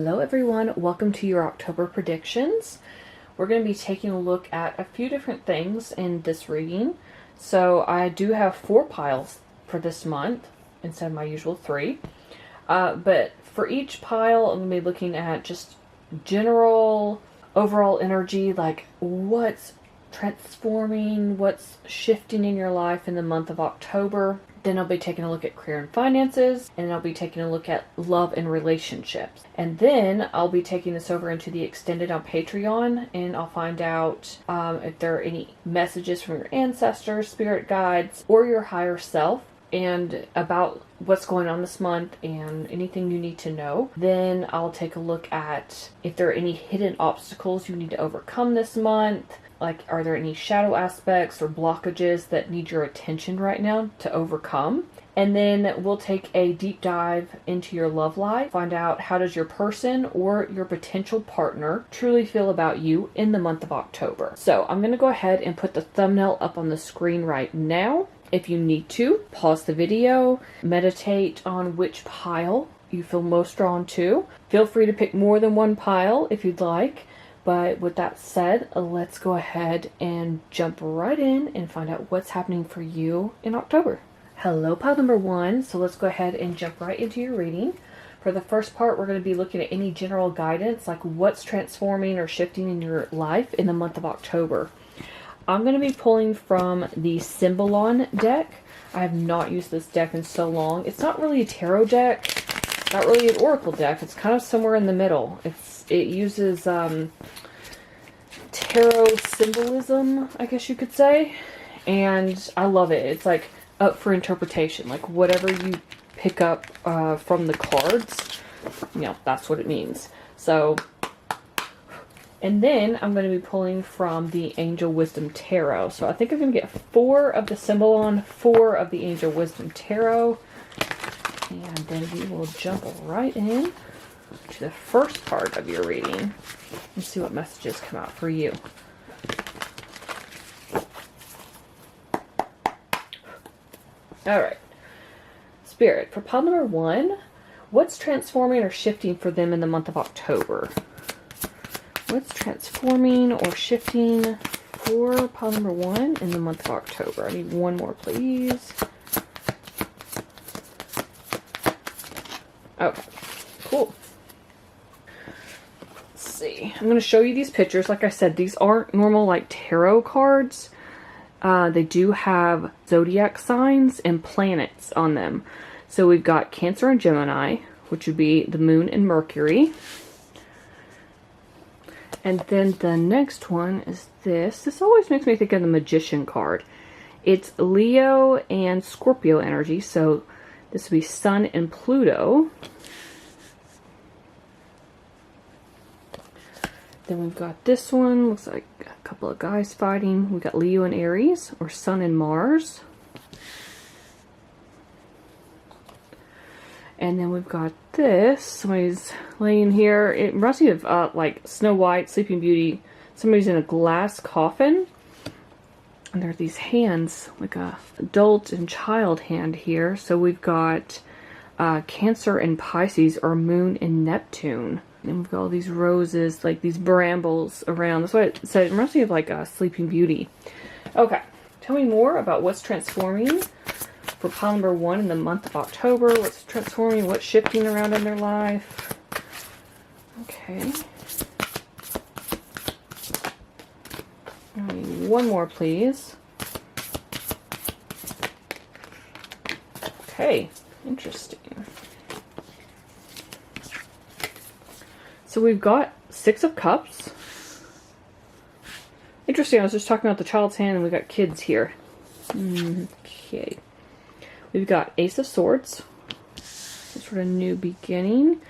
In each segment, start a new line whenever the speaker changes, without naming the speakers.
Hello everyone, welcome to your October predictions. We're going to be taking a look at a few different things in this reading. So I do have 4 piles for this month instead of my usual 3. But for each pile I'm going to be looking at just general overall energy, like what's transforming, what's shifting in your life in the month of October. Then I'll be taking a look at career and finances, and I'll be taking a look at love and relationships. And then I'll be taking this over into the extended on Patreon, and I'll find out if there are any messages from your ancestors, spirit guides, or your higher self, and about what's going on this month and anything you need to know. Then I'll take a look at if there are any hidden obstacles you need to overcome this month. Like, are there any shadow aspects or blockages that need your attention right now to overcome? And then we'll take a deep dive into your love life, find out how does your person or your potential partner truly feel about you in the month of October. So I'm going to go ahead and put the thumbnail up on the screen right now. If you need to, pause the video, meditate on which pile you feel most drawn to. Feel free to pick more than one pile if you'd like. But with that said, let's go ahead and jump right in and find out what's happening for you in October. Hello, pile number 1. So let's go ahead and jump right into your reading. For the first part, we're going to be looking at any general guidance, like what's transforming or shifting in your life in the month of October. I'm going to be pulling from the Symbolon deck. I have not used this deck in so long. It's not really a tarot deck, not really an oracle deck. It's kind of somewhere in the middle. It uses tarot symbolism, I guess you could say, and I love it. It's like up for interpretation, like whatever you pick up from the cards, you know, that's what it means. So, and then I'm going to be pulling from the Angel Wisdom Tarot. So I think I'm going to get 4 of the Symbolon, 4 of the Angel Wisdom Tarot, and then we will jump right in to the first part of your reading and see what messages come out for you. Alright. Spirit, for pile number 1, what's transforming or shifting for them in the month of October? What's transforming or shifting for pile number 1 in the month of October? I need one more, please. Okay, cool. See, I'm going to show you these pictures. Like I said, these aren't normal like tarot cards. They do have zodiac signs and planets on them. So we've got Cancer and Gemini, which would be the Moon and Mercury. And then the next one is this. This always makes me think of the Magician card. It's Leo and Scorpio energy. So this would be Sun and Pluto. Then we've got this one, looks like a couple of guys fighting. We've got Leo and Aries, or Sun and Mars. And then we've got this, somebody's laying here. It reminds me of like Snow White, Sleeping Beauty. Somebody's in a glass coffin. And there are these hands, like a adult and child hand here. So we've got Cancer and Pisces, or Moon and Neptune. And we've got all these roses, like these brambles around. That's what it said. It reminds me of like a Sleeping Beauty. Okay, tell me more about what's transforming for pile number 1 in the month of October. What's transforming, what's shifting around in their life. Okay. I need one more, please. Okay, interesting. So we've got 6 of Cups. Interesting, I was just talking about the child's hand and we've got kids here. Okay. We've got Ace of Swords. Some sort of new beginning.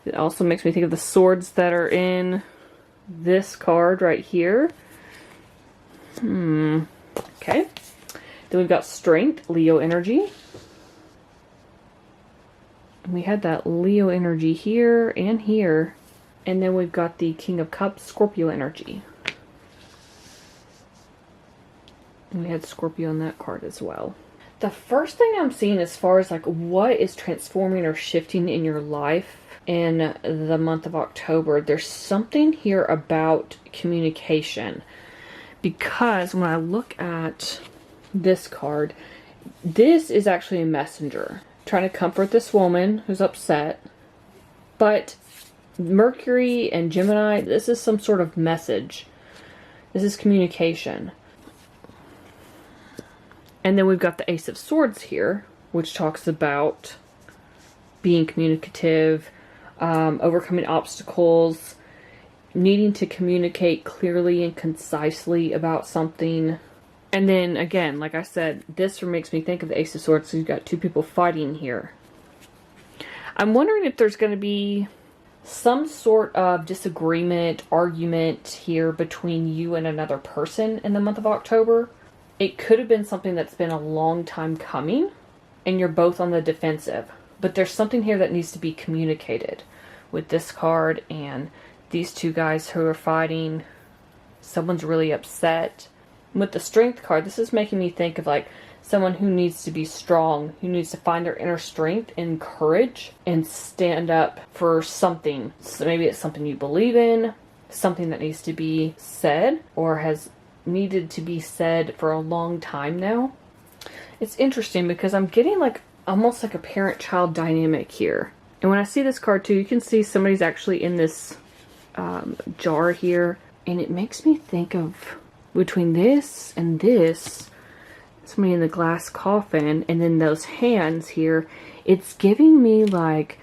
It also makes me think of the swords that are in this card right here. Okay. Then we've got Strength, Leo energy. And we had that Leo energy here and here. And then we've got the King of Cups, Scorpio energy. And we had Scorpio on that card as well. The first thing I'm seeing as far as like what is transforming or shifting in your life in the month of October. There's something here about communication, because when I look at this card, this is actually a messenger trying to comfort this woman who's upset. But Mercury and Gemini, this is some sort of message. This is communication. And then we've got the Ace of Swords here, which talks about being communicative, overcoming obstacles, needing to communicate clearly and concisely about something. And then again, like I said, this makes me think of the Ace of Swords. So you've got two people fighting here. I'm wondering if there's going to be some sort of disagreement, argument here between you and another person in the month of October. It could have been something that's been a long time coming, and you're both on the defensive. But there's something here that needs to be communicated with this card and these two guys who are fighting. Someone's really upset. With the Strength card, this is making me think of like someone who needs to be strong, who needs to find their inner strength and courage and stand up for something. So maybe it's something you believe in, something that needs to be said or has needed to be said for a long time now. It's interesting because I'm getting like almost like a parent-child dynamic here. And when I see this card too, you can see somebody's actually in this jar here. And it makes me think of, between this and this, somebody in the glass coffin, and then those hands here, it's giving me like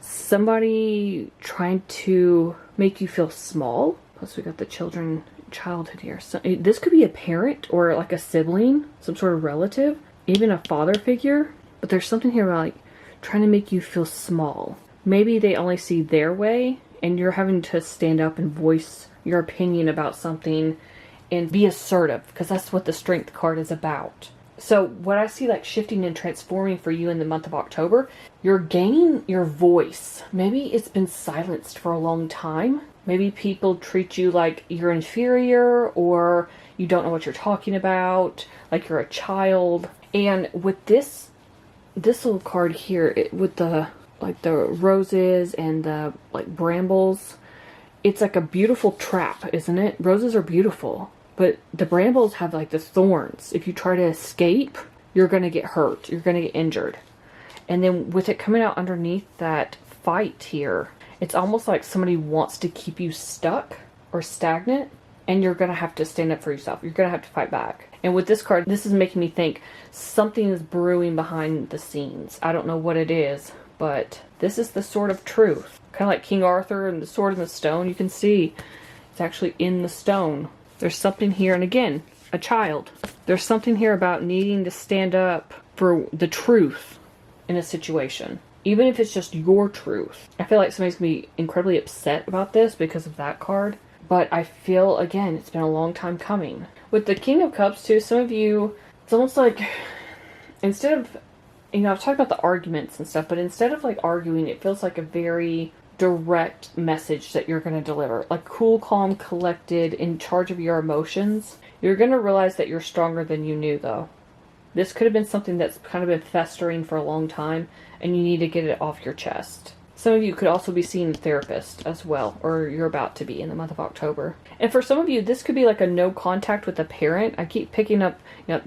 somebody trying to make you feel small. Plus we got the childhood here. So this could be a parent or like a sibling, some sort of relative, even a father figure. But there's something here about like trying to make you feel small. Maybe they only see their way and you're having to stand up and voice your opinion about something and be assertive, because that's what the Strength card is about. So what I see like shifting and transforming for you in the month of October, you're gaining your voice. Maybe it's been silenced for a long time. Maybe people treat you like you're inferior, or you don't know what you're talking about, like you're a child. And with this little card here, with the like the roses and the like brambles, it's like a beautiful trap, isn't it? Roses are beautiful, but the brambles have like the thorns. If you try to escape, you're going to get hurt. You're going to get injured. And then with it coming out underneath that fight here, it's almost like somebody wants to keep you stuck or stagnant, and you're going to have to stand up for yourself. You're going to have to fight back. And with this card, this is making me think something is brewing behind the scenes. I don't know what it is, but this is the sword of truth. Kind of like King Arthur and the sword in the stone. You can see it's actually in the stone. There's something here, and again, a child. There's something here about needing to stand up for the truth in a situation. Even if it's just your truth. I feel like somebody's going to be incredibly upset about this because of that card. But I feel, again, it's been a long time coming. With the King of Cups, too, some of you, it's almost like, instead of, I've talked about the arguments and stuff, but instead of, like, arguing, it feels like a very direct message that you're going to deliver. Like, cool, calm, collected, in charge of your emotions. You're going to realize that you're stronger than you knew, though. This could have been something that's kind of been festering for a long time, and you need to get it off your chest. Some of you could also be seeing a therapist as well, or you're about to be in the month of October. And for some of you, this could be like a no contact with a parent. I keep picking up,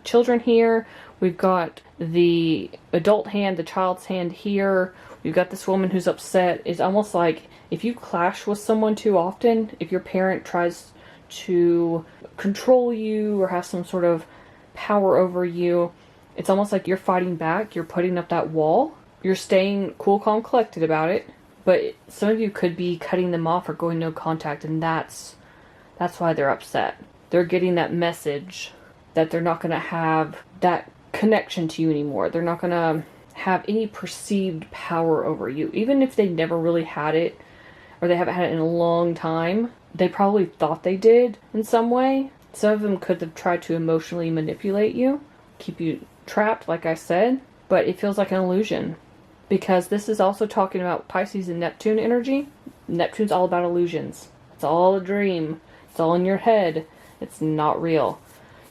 children here. We've got the adult hand, the child's hand here. We've got this woman who's upset. It's almost like if you clash with someone too often, if your parent tries to control you or have some sort of power over you, it's almost like you're fighting back. You're putting up that wall. You're staying cool, calm, collected about it, but some of you could be cutting them off or going no contact, and that's why they're upset. They're getting that message that they're not going to have that connection to you anymore. They're not going to have any perceived power over you. Even if they never really had it, or they haven't had it in a long time, they probably thought they did in some way. Some of them could have tried to emotionally manipulate you, keep you trapped, like I said, but it feels like an illusion. Because this is also talking about Pisces and Neptune energy. Neptune's all about illusions. It's all a dream. It's all in your head. It's not real.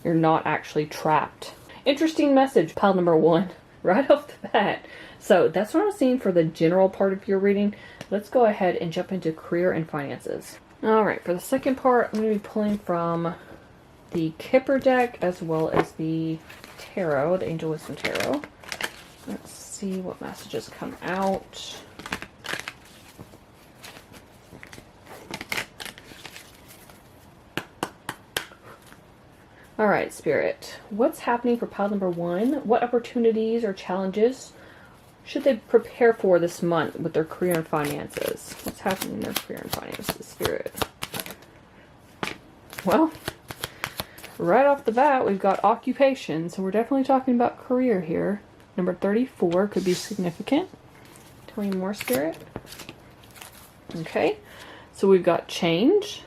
You're not actually trapped. Interesting message, pile number 1. Right off the bat. So that's what I'm seeing for the general part of your reading. Let's go ahead and jump into career and finances. Alright, for the second part, I'm going to be pulling from the Kipper deck as well as the Tarot, the Angel Wisdom Tarot. Let's see what messages come out. Alright, Spirit. What's happening for pile number 1? What opportunities or challenges should they prepare for this month with their career and finances? What's happening in their career and finances, Spirit? Well, right off the bat, we've got occupation. So we're definitely talking about career here. Number 34 could be significant. Tell me more, Spirit. Okay. So we've got change.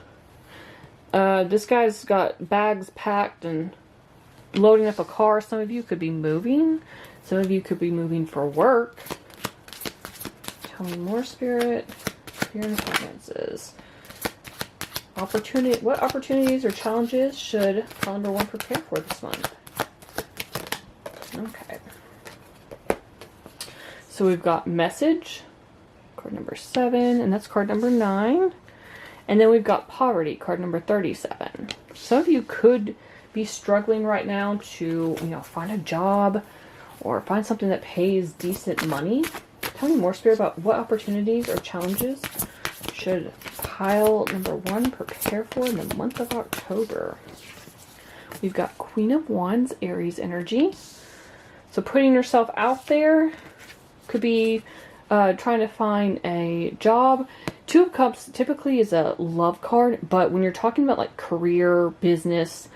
This guy's got bags packed and loading up a car. Some of you could be moving. Some of you could be moving for work. Tell me more, Spirit. Career and finances. What opportunities or challenges should pile number 1 prepare for this month? Okay. So we've got message, card number 7, and that's card number 9. And then we've got poverty, card number 37. Some of you could be struggling right now to, find a job or find something that pays decent money. Tell me more, Spirit, about what opportunities or challenges should pile number 1 prepare for in the month of October. We've got Queen of Wands, Aries energy. So putting yourself out there could be trying to find a job. 2 of Cups typically is a love card, but when you're talking about like career, business,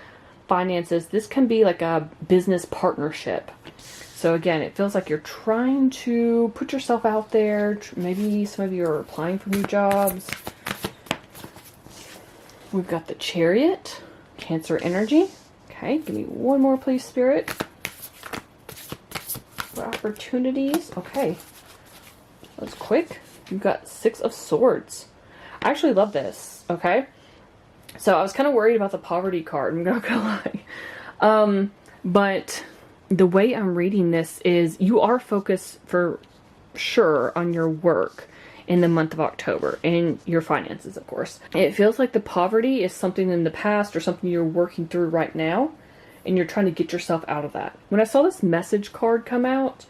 finances, this can be like a business partnership. So again, it feels like you're trying to put yourself out there. Maybe some of you are applying for new jobs. We've got the Chariot, Cancer energy. Okay, give me one more, please, Spirit. What opportunities? Okay, that's quick. You've got 6 of Swords. I actually love this, okay? So I was kind of worried about the poverty card, I'm not gonna lie. But the way I'm reading this is you are focused for sure on your work in the month of October and your finances, of course. It feels like the poverty is something in the past or something you're working through right now and you're trying to get yourself out of that. When I saw this message card come out,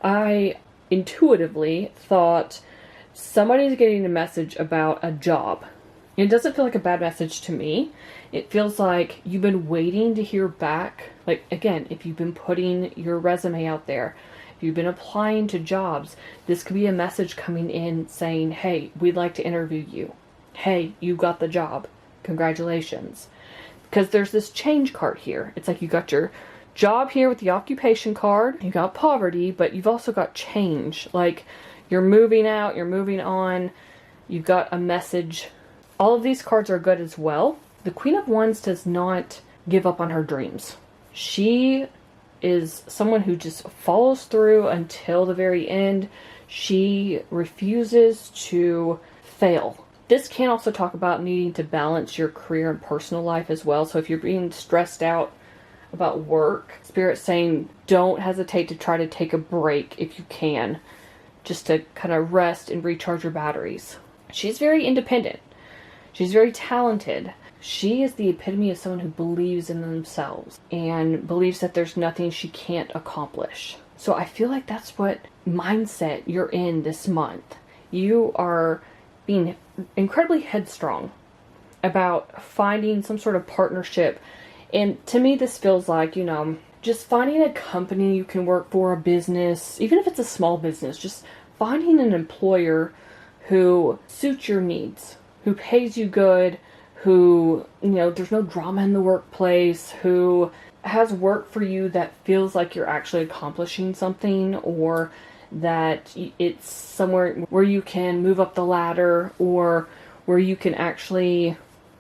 I intuitively thought somebody's getting a message about a job. It doesn't feel like a bad message to me. It feels like you've been waiting to hear back. Like, again, if you've been putting your resume out there, if you've been applying to jobs, this could be a message coming in saying, hey, we'd like to interview you. Hey, you got the job. Congratulations. Because there's this change card here. It's like you got your job here with the occupation card. You got poverty, but you've also got change. Like, you're moving out, you're moving on. You've got a message. All of these cards are good as well. The Queen of Wands does not give up on her dreams. She is someone who just follows through until the very end. She refuses to fail. This can also talk about needing to balance your career and personal life as well. So if you're being stressed out about work, Spirit's saying don't hesitate to try to take a break if you can, just to kind of rest and recharge your batteries. She's very independent. She's very talented. She is the epitome of someone who believes in themselves and believes that there's nothing she can't accomplish. So I feel like that's what mindset you're in this month. You are being incredibly headstrong about finding some sort of partnership. And to me, this feels like, just finding a company you can work for, a business, even if it's a small business, just finding an employer who suits your needs, who pays you good, who, there's no drama in the workplace, who has work for you that feels like you're actually accomplishing something, or that it's somewhere where you can move up the ladder, or where you can actually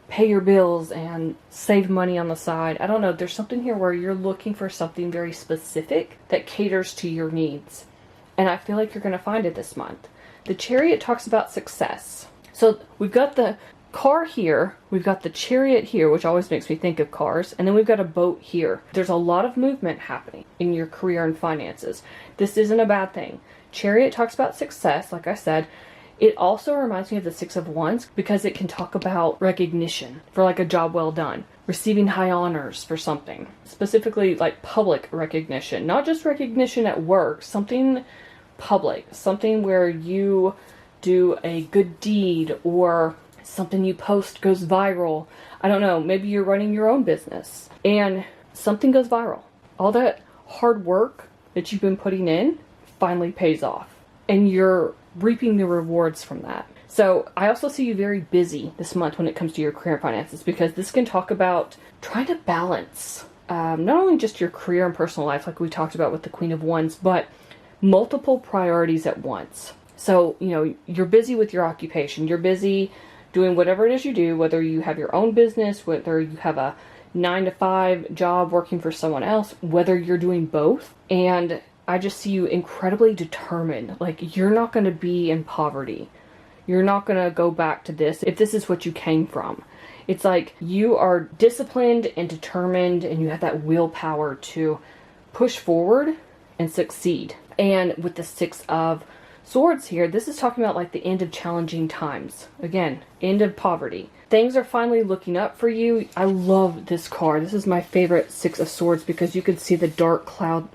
pay your bills and save money on the side. I don't know. There's something here where you're looking for something very specific that caters to your needs. And I feel like you're going to find it this month. The Chariot talks about success. So we've got the car here, we've got the Chariot here, which always makes me think of cars, and then we've got a boat here. There's a lot of movement happening in your career and finances. This isn't a bad thing. Chariot talks about success, like I said. It also reminds me of the Six of Wands because it can talk about recognition for like a job well done, receiving high honors for something, specifically like public recognition, not just recognition at work, something public, something where you do a good deed or something you post goes viral. I don't know, maybe you're running your own business and something goes viral. All that hard work that you've been putting in finally pays off and you're reaping the rewards from that. So I also see you very busy this month when it comes to your career and finances, because this can talk about trying to balance not only just your career and personal life like we talked about with the Queen of Wands, but multiple priorities at once. So, you know, you're busy with your occupation. You're busy doing whatever it is you do, whether you have your own business, whether you have a 9-to-5 job working for someone else, whether you're doing both. And I just see you incredibly determined. Like, you're not going to be in poverty. You're not going to go back to this if this is what you came from. It's like you are disciplined and determined and you have that willpower to push forward and succeed. And with the Six of Swords here, this is talking about like the end of challenging times. Again, end of poverty. Things are finally looking up for you. I love this card. This is my favorite Six of Swords because you can see the dark cloud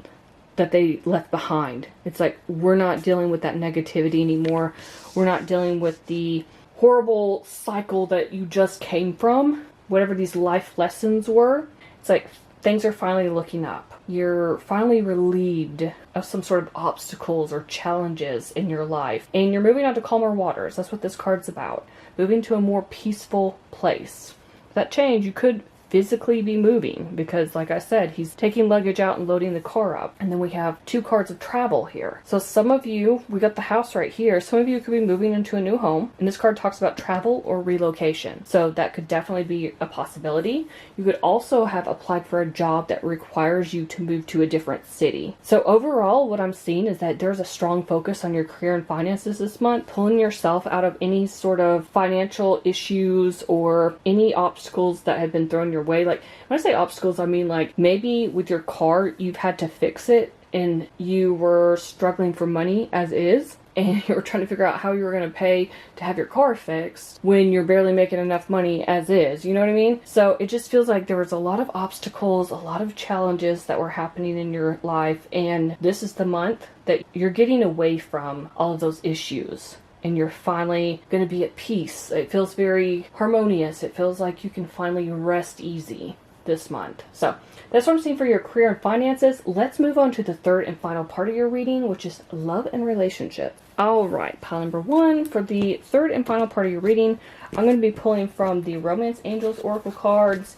that they left behind. It's like, we're not dealing with that negativity anymore. We're not dealing with the horrible cycle that you just came from, whatever these life lessons were. It's like, things are finally looking up. You're finally relieved of some sort of obstacles or challenges in your life. And you're moving on to calmer waters. That's what this card's about. Moving to a more peaceful place. That change, you could physically be moving because, like I said, he's taking luggage out and loading the car up. And then we have 2 cards of travel here. So some of you, we got the house right here. Some of you could be moving into a new home. And this card talks about travel or relocation. So that could definitely be a possibility. You could also have applied for a job that requires you to move to a different city. So overall, what I'm seeing is that there's a strong focus on your career and finances this month, pulling yourself out of any sort of financial issues or any obstacles that have been thrown your way. Like, when I say obstacles, I mean like maybe with your car you've had to fix it and you were struggling for money as is, and you were trying to figure out how you were going to pay to have your car fixed when you're barely making enough money as is, you know what I mean? So it just feels like there was a lot of obstacles, a lot of challenges that were happening in your life, and this is the month that you're getting away from all of those issues. And you're finally going to be at peace. It feels very harmonious. It feels like you can finally rest easy this month. So that's what I'm seeing for your career and finances. Let's move on to the third and final part of your reading, which is love and relationships. All right, pile number 1 for the third and final part of your reading. I'm going to be pulling from the Romance Angels Oracle cards,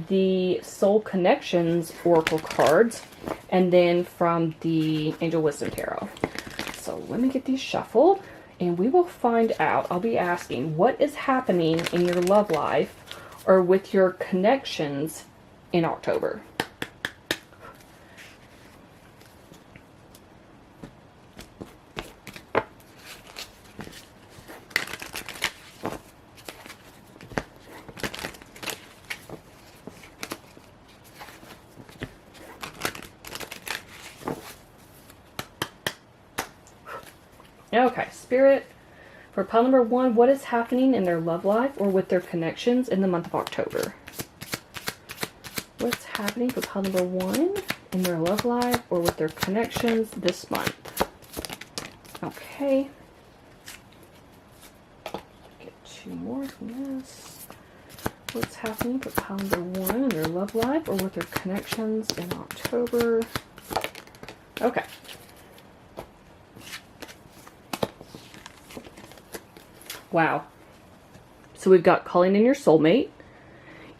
the Soul Connections Oracle cards, and then from the Angel Wisdom Tarot. So let me get these shuffled. And we will find out. I'll be asking what is happening in your love life or with your connections in October. Okay, Spirit, for pile number 1, what is happening in their love life or with their connections in the month of October? What's happening for pile number 1 in their love life or with their connections this month? Okay. Get 2 more from this. What's happening for pile number 1 in their love life or with their connections in October? Okay. Wow. So we've got calling in your soulmate.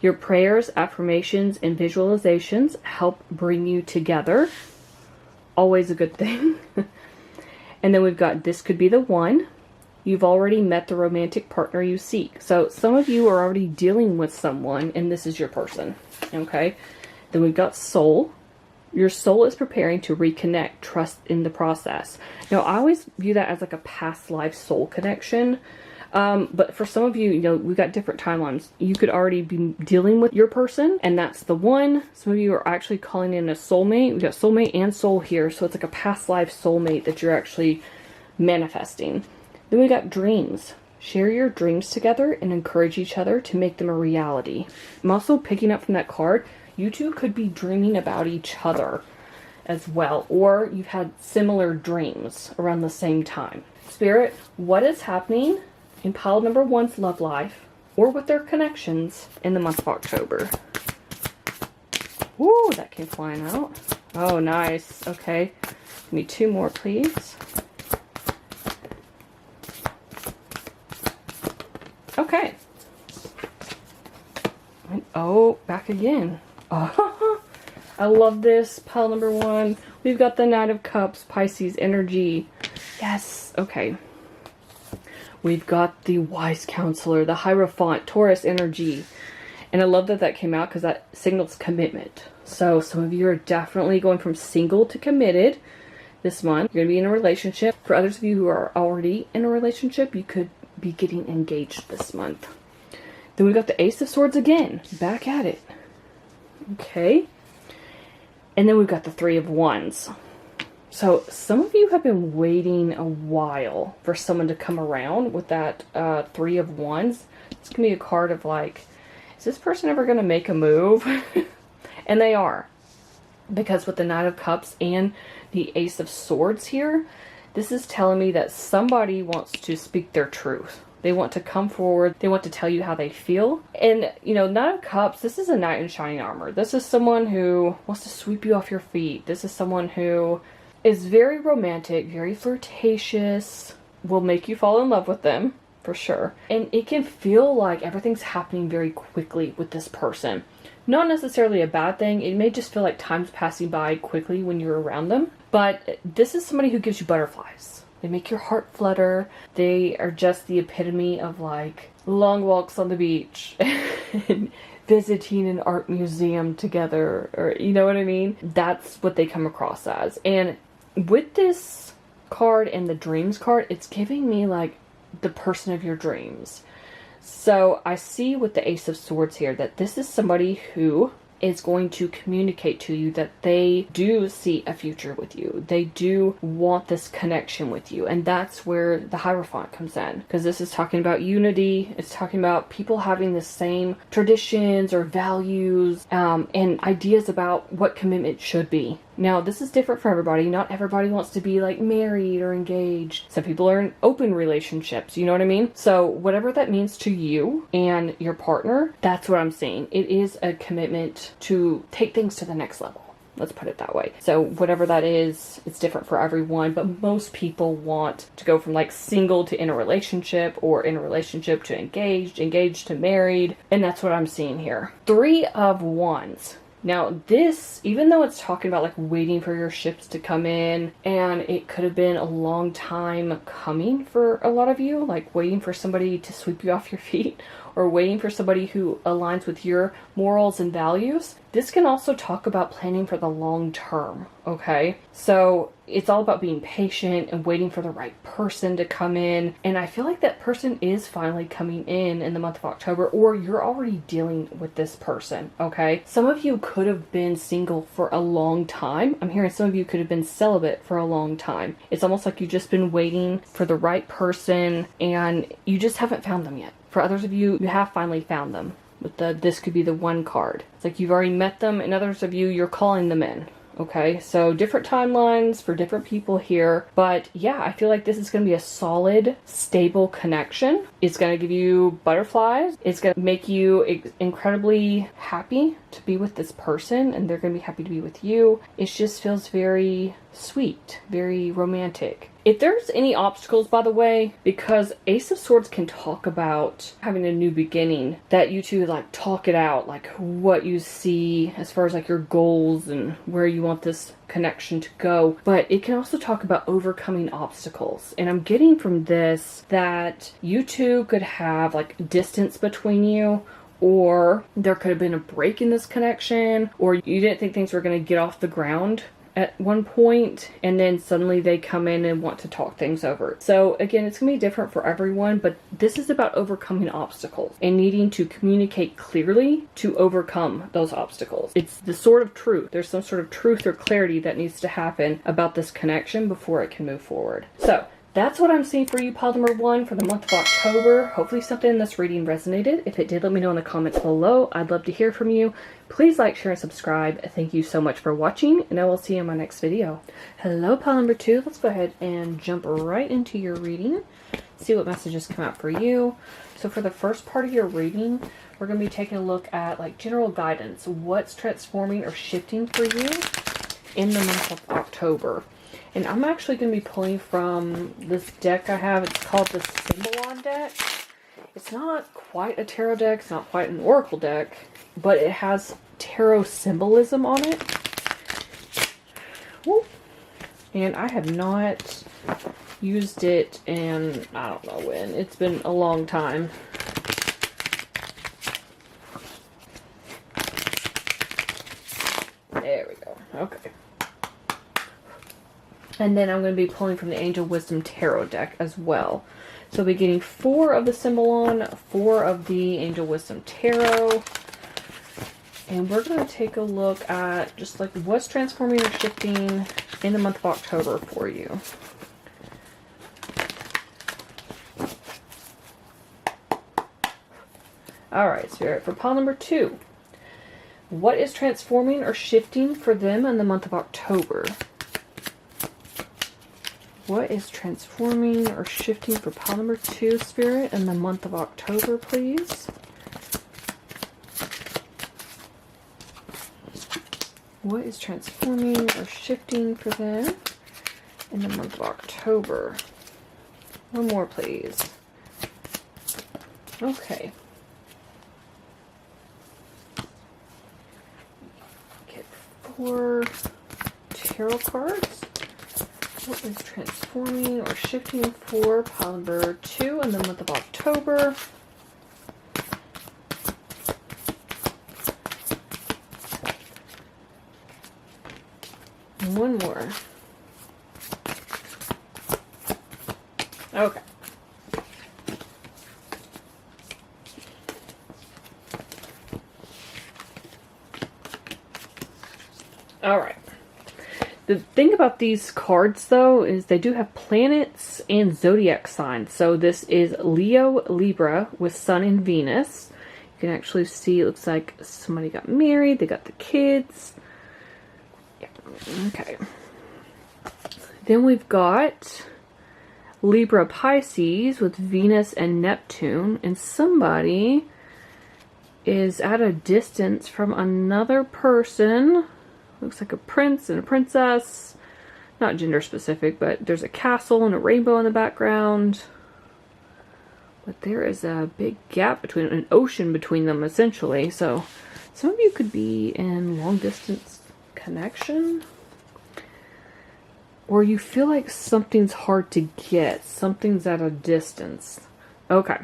Your prayers, affirmations, and visualizations help bring you together. Always a good thing. And then we've got this could be the one. You've already met the romantic partner you seek. So some of you are already dealing with someone and this is your person. Okay. Then we've got soul. Your soul is preparing to reconnect. Trust in the process. Now, I always view that as like a past life soul connection. But for some of you, you know, we've got different timelines. You could already be dealing with your person, and that's the one. Some of you are actually calling in a soulmate. We've got soulmate and soul here, so it's like a past life soulmate that you're actually manifesting. Then we got dreams. Share your dreams together and encourage each other to make them a reality. I'm also picking up from that card, you two could be dreaming about each other as well, or you've had similar dreams around the same time. Spirit, what is happening in pile number 1's love life or with their connections in the month of October? Woo, that came flying out. Oh, nice. Okay. Give me 2 more, please. Okay. And, oh, back again. Oh, I love this. Pile number 1. We've got the Knight of Cups, Pisces energy. Yes. Okay. We've got the Wise Counselor, the Hierophant, Taurus energy. And I love that that came out because that signals commitment. So some of you are definitely going from single to committed this month. You're going to be in a relationship. For others of you who are already in a relationship, you could be getting engaged this month. Then we've got the Ace of Swords again. Back at it. Okay. And then we've got the Three of Wands. So some of you have been waiting a while for someone to come around with that Three of Wands. It's going to be a card of like, is this person ever going to make a move? And they are. Because with the Knight of Cups and the Ace of Swords here, this is telling me that somebody wants to speak their truth. They want to come forward. They want to tell you how they feel. And, you know, Knight of Cups, this is a knight in shining armor. This is someone who wants to sweep you off your feet. This is someone who is very romantic, very flirtatious, will make you fall in love with them, for sure. And it can feel like everything's happening very quickly with this person. Not necessarily a bad thing. It may just feel like time's passing by quickly when you're around them. But this is somebody who gives you butterflies. They make your heart flutter. They are just the epitome of like long walks on the beach and visiting an art museum together, or you know what I mean? That's what they come across as. And with this card and the dreams card, it's giving me like the person of your dreams. So I see with the Ace of Swords here that this is somebody who is going to communicate to you that they do see a future with you. They do want this connection with you. And that's where the Hierophant comes in. Because this is talking about unity. It's talking about people having the same traditions or values and ideas about what commitment should be. Now, this is different for everybody. Not everybody wants to be like married or engaged. Some people are in open relationships, you know what I mean? So whatever that means to you and your partner, that's what I'm seeing. It is a commitment to take things to the next level. Let's put it that way. So whatever that is, it's different for everyone, but most people want to go from like single to in a relationship, or in a relationship to engaged, engaged to married. And that's what I'm seeing here. Three of Wands. Now this, even though it's talking about like waiting for your ships to come in, and it could have been a long time coming for a lot of you, like waiting for somebody to sweep you off your feet, or waiting for somebody who aligns with your morals and values, this can also talk about planning for the long term, okay? So it's all about being patient and waiting for the right person to come in. And I feel like that person is finally coming in the month of October, or you're already dealing with this person, okay? Some of you could have been single for a long time. I'm hearing some of you could have been celibate for a long time. It's almost like you've just been waiting for the right person and you just haven't found them yet. For others of you, you have finally found them. With this could be the one card. It's like you've already met them, and others of you, you're calling them in. Okay, so different timelines for different people here. But yeah, I feel like this is going to be a solid, stable connection. It's going to give you butterflies. It's going to make you incredibly happy to be with this person, and they're going to be happy to be with you. It just feels very sweet, very romantic. If there's any obstacles, by the way, because Ace of Swords can talk about having a new beginning, that you two like talk it out, like what you see as far as like your goals and where you want this connection to go. But it can also talk about overcoming obstacles. And I'm getting from this that you two could have like distance between you, or there could have been a break in this connection, or you didn't think things were going to get off the ground at one point, and then suddenly they come in and want to talk things over. So again, it's gonna be different for everyone, but this is about overcoming obstacles and needing to communicate clearly to overcome those obstacles. It's the sort of truth. There's some sort of truth or clarity that needs to happen about this connection before it can move forward. So that's what I'm seeing for you, pile number 1, for the month of October. Hopefully something in this reading resonated. If it did, let me know in the comments below. I'd love to hear from you. Please like, share, and subscribe. Thank you so much for watching, and I will see you in my next video. Hello, pile number 2. Let's go ahead and jump right into your reading. See what messages come out for you. So for the first part of your reading, we're going to be taking a look at like general guidance. What's transforming or shifting for you in the month of October? And I'm actually going to be pulling from this deck I have. It's called the Symbolon deck. It's not quite a tarot deck. It's not quite an oracle deck. But it has tarot symbolism on it. Woo. And I have not used it in, I don't know when. It's been a long time. There we go. Okay. And then I'm going to be pulling from the Angel Wisdom Tarot deck as well. So I'll be getting 4 of the Symbolon, 4 of the Angel Wisdom Tarot. And we're going to take a look at just like what's transforming or shifting in the month of October for you. Alright, Spirit, for pile number 2. What is transforming or shifting for them in the month of October? What is transforming or shifting for pile number 2, Spirit, in the month of October, please? What is transforming or shifting for them in the month of October? One more, please. Okay. Get 4 tarot cards. What is transforming or shifting for pile number 2 in the month of October? One more. Okay. All right. The thing about these cards, though, is they do have planets and zodiac signs. So this is Leo, Libra with Sun and Venus. You can actually see it looks like somebody got married. They got the kids. Yeah. Okay. Then we've got Libra, Pisces with Venus and Neptune. And somebody is at a distance from another person. Looks like a prince and a princess. Not gender specific, but there's a castle and a rainbow in the background. But there is a big gap between, an ocean between them essentially. So some of you could be in long distance connection. Or you feel like something's hard to get. Something's at a distance. Okay.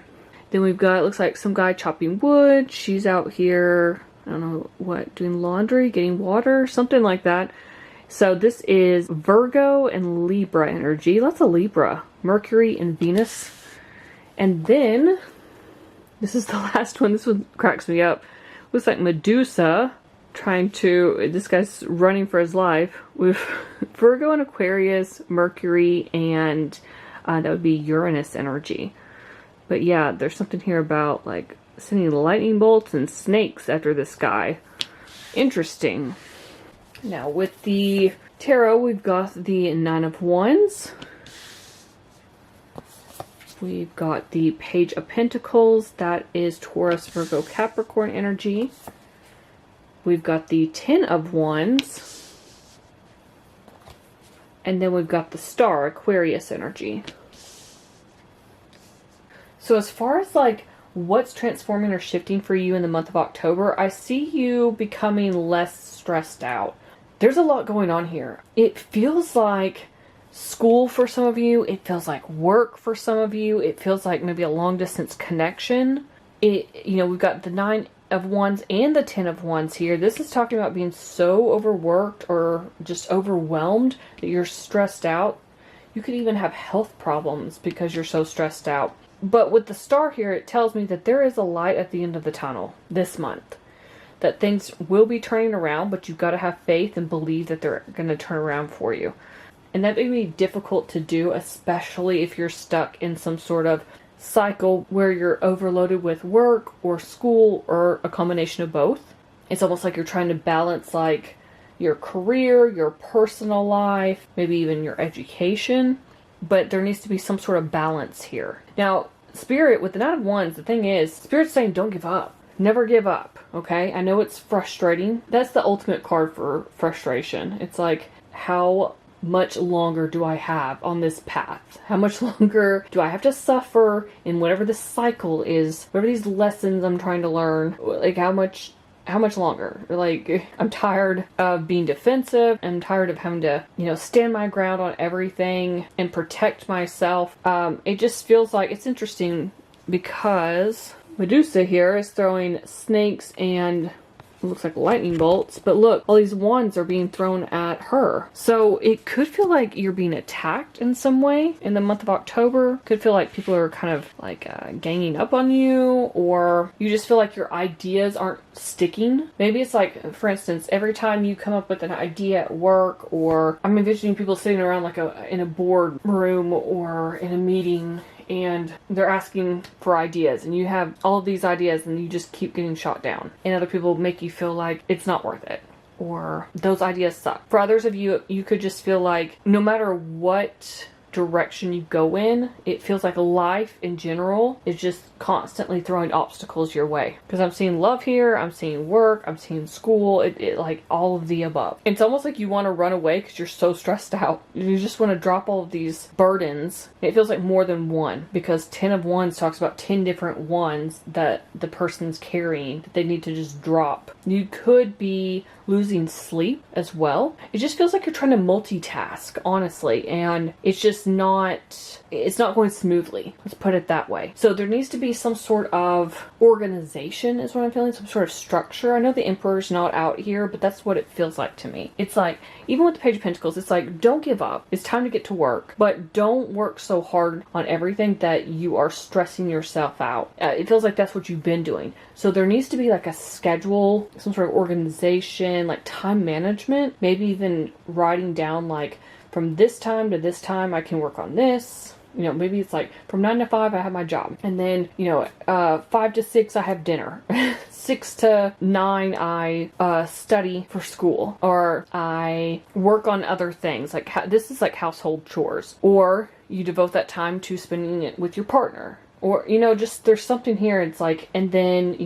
Then we've got, it looks like some guy chopping wood. She's out here, I don't know what, doing laundry, getting water, something like that. So this is Virgo and Libra energy. Lots of Libra. Mercury and Venus. And then, this is the last one. This one cracks me up. Looks like Medusa trying to, this guy's running for his life with Virgo and Aquarius, Mercury, and that would be Uranus energy. But yeah, there's something here about like sending lightning bolts and snakes after this guy. Interesting. Now with the tarot, we've got the Nine of Wands. We've got the Page of Pentacles. That is Taurus, Virgo, Capricorn energy. We've got the Ten of Wands. And then we've got the Star, Aquarius energy. So as far as like what's transforming or shifting for you in the month of October, I see you becoming less stressed out. There's a lot going on here. It feels like school for some of you. It feels like work for some of you. It feels like maybe a long distance connection. You know, we've got the Nine of Wands and the Ten of Wands here. This is talking about being so overworked or just overwhelmed that you're stressed out. You could even have health problems because you're so stressed out. But with the star here, it tells me that there is a light at the end of the tunnel this month. That things will be turning around, but you've got to have faith and believe that they're going to turn around for you. And that may be difficult to do, especially if you're stuck in some sort of cycle where you're overloaded with work or school or a combination of both. It's almost like you're trying to balance like your career, your personal life, maybe even your education. But there needs to be some sort of balance here. Now, Spirit, with the Knight of Wands, the thing is, Spirit's saying don't give up. Never give up, okay? I know it's frustrating. That's the ultimate card for frustration. It's like, how much longer do I have on this path? How much longer do I have to suffer in whatever this cycle is, whatever these lessons I'm trying to learn? Like, how much longer? Like, I'm tired of being defensive. I'm tired of having to, stand my ground on everything and protect myself. It just feels like it's interesting because Medusa here is throwing snakes and looks like lightning bolts, but look, all these wands are being thrown at her. So it could feel like you're being attacked in some way in the month of October. Could feel like people are kind of like ganging up on you, or you just feel like your ideas aren't sticking. Maybe it's like, for instance, every time you come up with an idea at work, or I'm envisioning people sitting around like in a board room or in a meeting, and they're asking for ideas, and you have all of these ideas and you just keep getting shot down, and other people make you feel like it's not worth it, or those ideas suck. For others of you, you could just feel like no matter what direction you go in, it feels like life in general is just constantly throwing obstacles your way. Because I'm seeing love here, I'm seeing work, I'm seeing school, it like all of the above. It's almost like you want to run away because you're so stressed out. You just want to drop all of these burdens. It feels like more than one, because 10 of Wands talks about 10 different ones that the person's carrying that they need to just drop. You could be losing sleep as well. It just feels like you're trying to multitask, honestly, and it's not going smoothly. Let's put it that way. So there needs to be some sort of organization is what I'm feeling, some sort of structure. I know the Emperor's not out here, but that's what it feels like to me. It's like, even with the Page of Pentacles, it's like, don't give up. It's time to get to work, but don't work so hard on everything that you are stressing yourself out. It feels like that's what you've been doing. So there needs to be like a schedule, some sort of organization, like time management, maybe even writing down like, from this time to this time I can work on this. Maybe it's like from 9 to 5 I have my job, and then 5 to 6 I have dinner. 6 to 9 I study for school, or I work on other things. Like this is like household chores, or you devote that time to spending it with your partner, or just there's something here. It's like, and then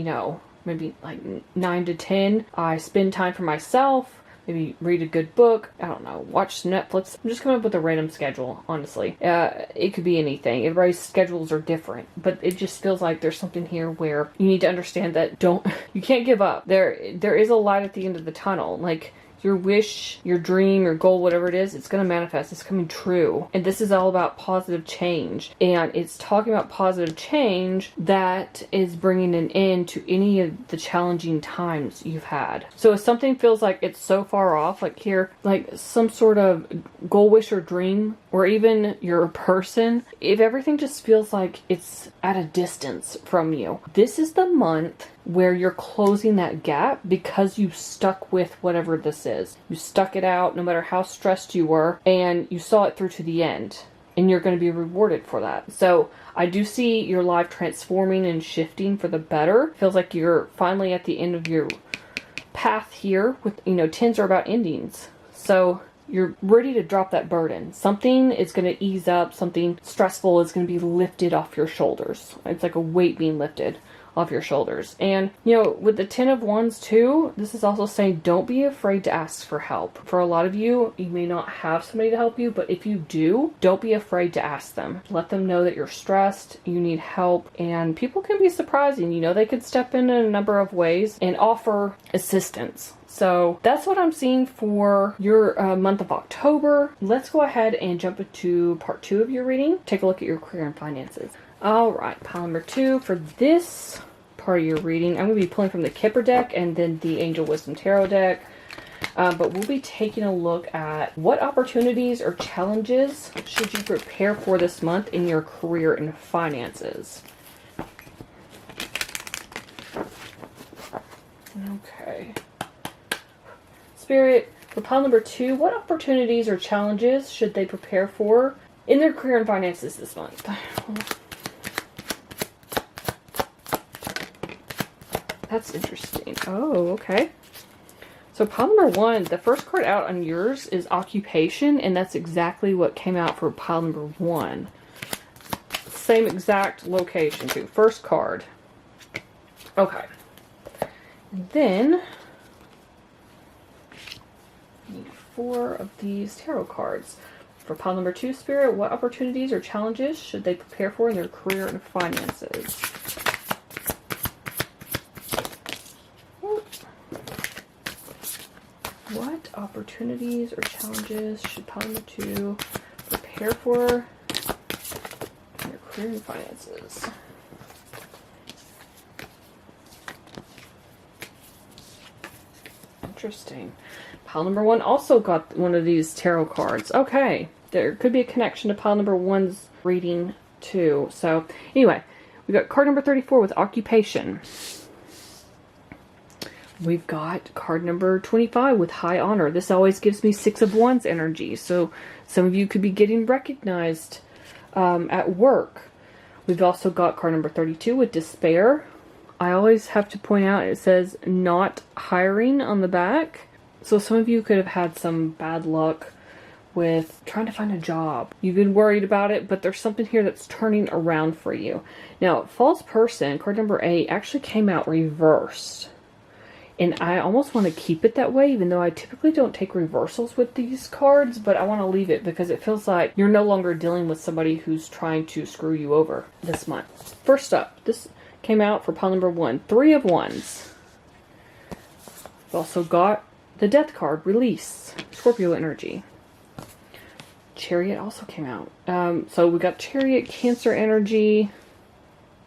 maybe like 9 to 10 I spend time for myself. Maybe read a good book. I don't know. Watch some Netflix. I'm just coming up with a random schedule, honestly. It could be anything. Everybody's schedules are different. But it just feels like there's something here where you need to understand that you can't give up. There is a light at the end of the tunnel. Like, your wish, your dream, your goal, whatever it is, it's going to manifest. It's coming true. And this is all about positive change. And it's talking about positive change that is bringing an end to any of the challenging times you've had. So if something feels like it's so far off, like here, like some sort of goal, wish, or dream, or even your person, if everything just feels like it's at a distance from you, this is the month where you're closing that gap because you stuck with whatever this is. You stuck it out no matter how stressed you were, and you saw it through to the end, and you're going to be rewarded for that. So I do see your life transforming and shifting for the better. Feels like you're finally at the end of your path here with, tens are about endings. So you're ready to drop that burden. Something is going to ease up. Something stressful is going to be lifted off your shoulders. It's like a weight being lifted off your shoulders. And with the 10 of Wands too, this is also saying don't be afraid to ask for help. For a lot of you, you may not have somebody to help you, but if you do, don't be afraid to ask them. Let them know that you're stressed, you need help, and people can be surprising. They could step in a number of ways and offer assistance. So that's what I'm seeing for your month of October. Let's go ahead and jump into part 2 of your reading. Take a look at your career and finances. All right, pile number 2 for this part of your reading. I'm going to be pulling from the Kipper deck and then the Angel Wisdom Tarot deck. But we'll be taking a look at what opportunities or challenges should you prepare for this month in your career and finances. Okay. Spirit, for pile number 2, what opportunities or challenges should they prepare for in their career and finances this month? That's interesting. Oh, okay. So pile number 1, the first card out on yours is occupation, and that's exactly what came out for pile number 1. Same exact location too. First card. Okay. And then I need 4 of these tarot cards. For pile number 2, Spirit, what opportunities or challenges should they prepare for in their career and finances? What opportunities or challenges should pile number 2 prepare for in their career and finances? Interesting. Pile number 1 also got one of these tarot cards. Okay. There could be a connection to pile number 1's reading too. So anyway, we got card number 34 with occupation. We've got card number 25 with high honor. This always gives me 6 of Wands energy. So some of you could be getting recognized at work. We've also got card number 32 with despair. I always have to point out it says not hiring on the back. So some of you could have had some bad luck with trying to find a job. You've been worried about it, but there's something here that's turning around for you. Now, false person, card number 8, actually came out reversed. And I almost want to keep it that way, even though I typically don't take reversals with these cards, but I want to leave it because it feels like you're no longer dealing with somebody who's trying to screw you over this month. First up, this came out for pile number 1, 3 of Wands. We've also got the Death card, release, Scorpio energy. Chariot also came out. So we got Chariot, Cancer energy.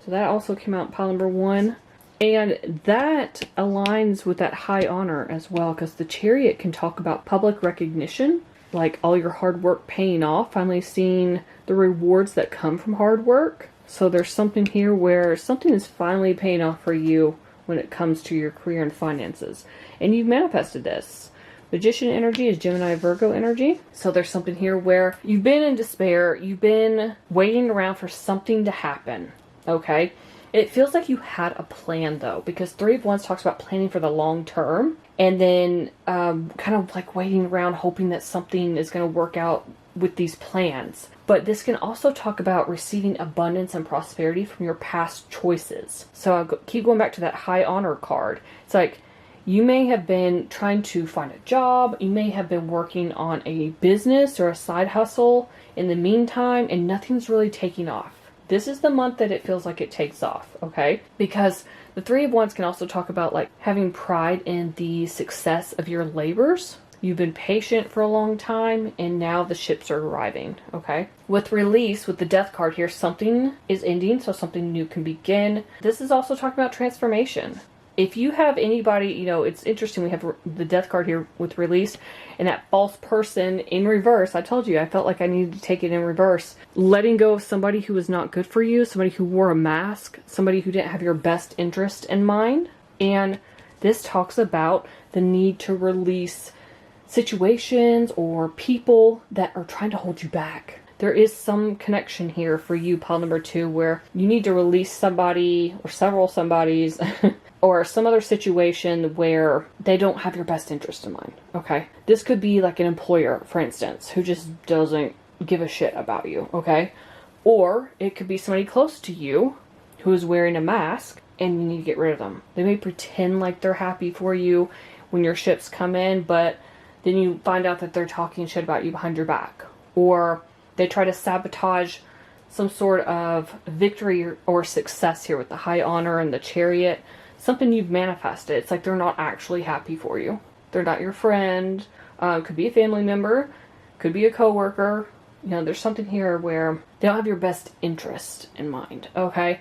So that also came out in pile number 1. And that aligns with that high honor as well, because the Chariot can talk about public recognition, like all your hard work paying off, finally seeing the rewards that come from hard work. So there's something here where something is finally paying off for you when it comes to your career and finances. And you've manifested this. Magician energy is Gemini, Virgo energy. So there's something here where you've been in despair. You've been waiting around for something to happen. Okay? It feels like you had a plan though, because 3 of Wands talks about planning for the long term. And then kind of like waiting around hoping that something is going to work out with these plans. But this can also talk about receiving abundance and prosperity from your past choices. So I'll keep going back to that high honor card. It's like you may have been trying to find a job. You may have been working on a business or a side hustle in the meantime, and nothing's really taking off. This is the month that it feels like it takes off, okay? Because the 3 of Wands can also talk about like having pride in the success of your labors. You've been patient for a long time, and now the ships are arriving, okay? With release, with the Death card here, something is ending, so something new can begin. This is also talking about transformation. If you have anybody, you know, it's interesting, we have the Death card here with release, and that false person in reverse. I told you, I felt like I needed to take it in reverse. Letting go of somebody who was not good for you, somebody who wore a mask, somebody who didn't have your best interest in mind. And this talks about the need to release situations or people that are trying to hold you back. There is some connection here for you, pile number 2, where you need to release somebody or several somebodies or some other situation where they don't have your best interest in mind, okay? This could be like an employer, for instance, who just doesn't give a shit about you, okay? Or it could be somebody close to you who is wearing a mask and you need to get rid of them. They may pretend like they're happy for you when your ships come in, but then you find out that they're talking shit about you behind your back. Or they try to sabotage some sort of victory or success here with the high honor and the Chariot. Something you've manifested. It's like they're not actually happy for you. They're not your friend. Could be a family member. Could be a coworker. You know, there's something here where they don't have your best interest in mind. Okay?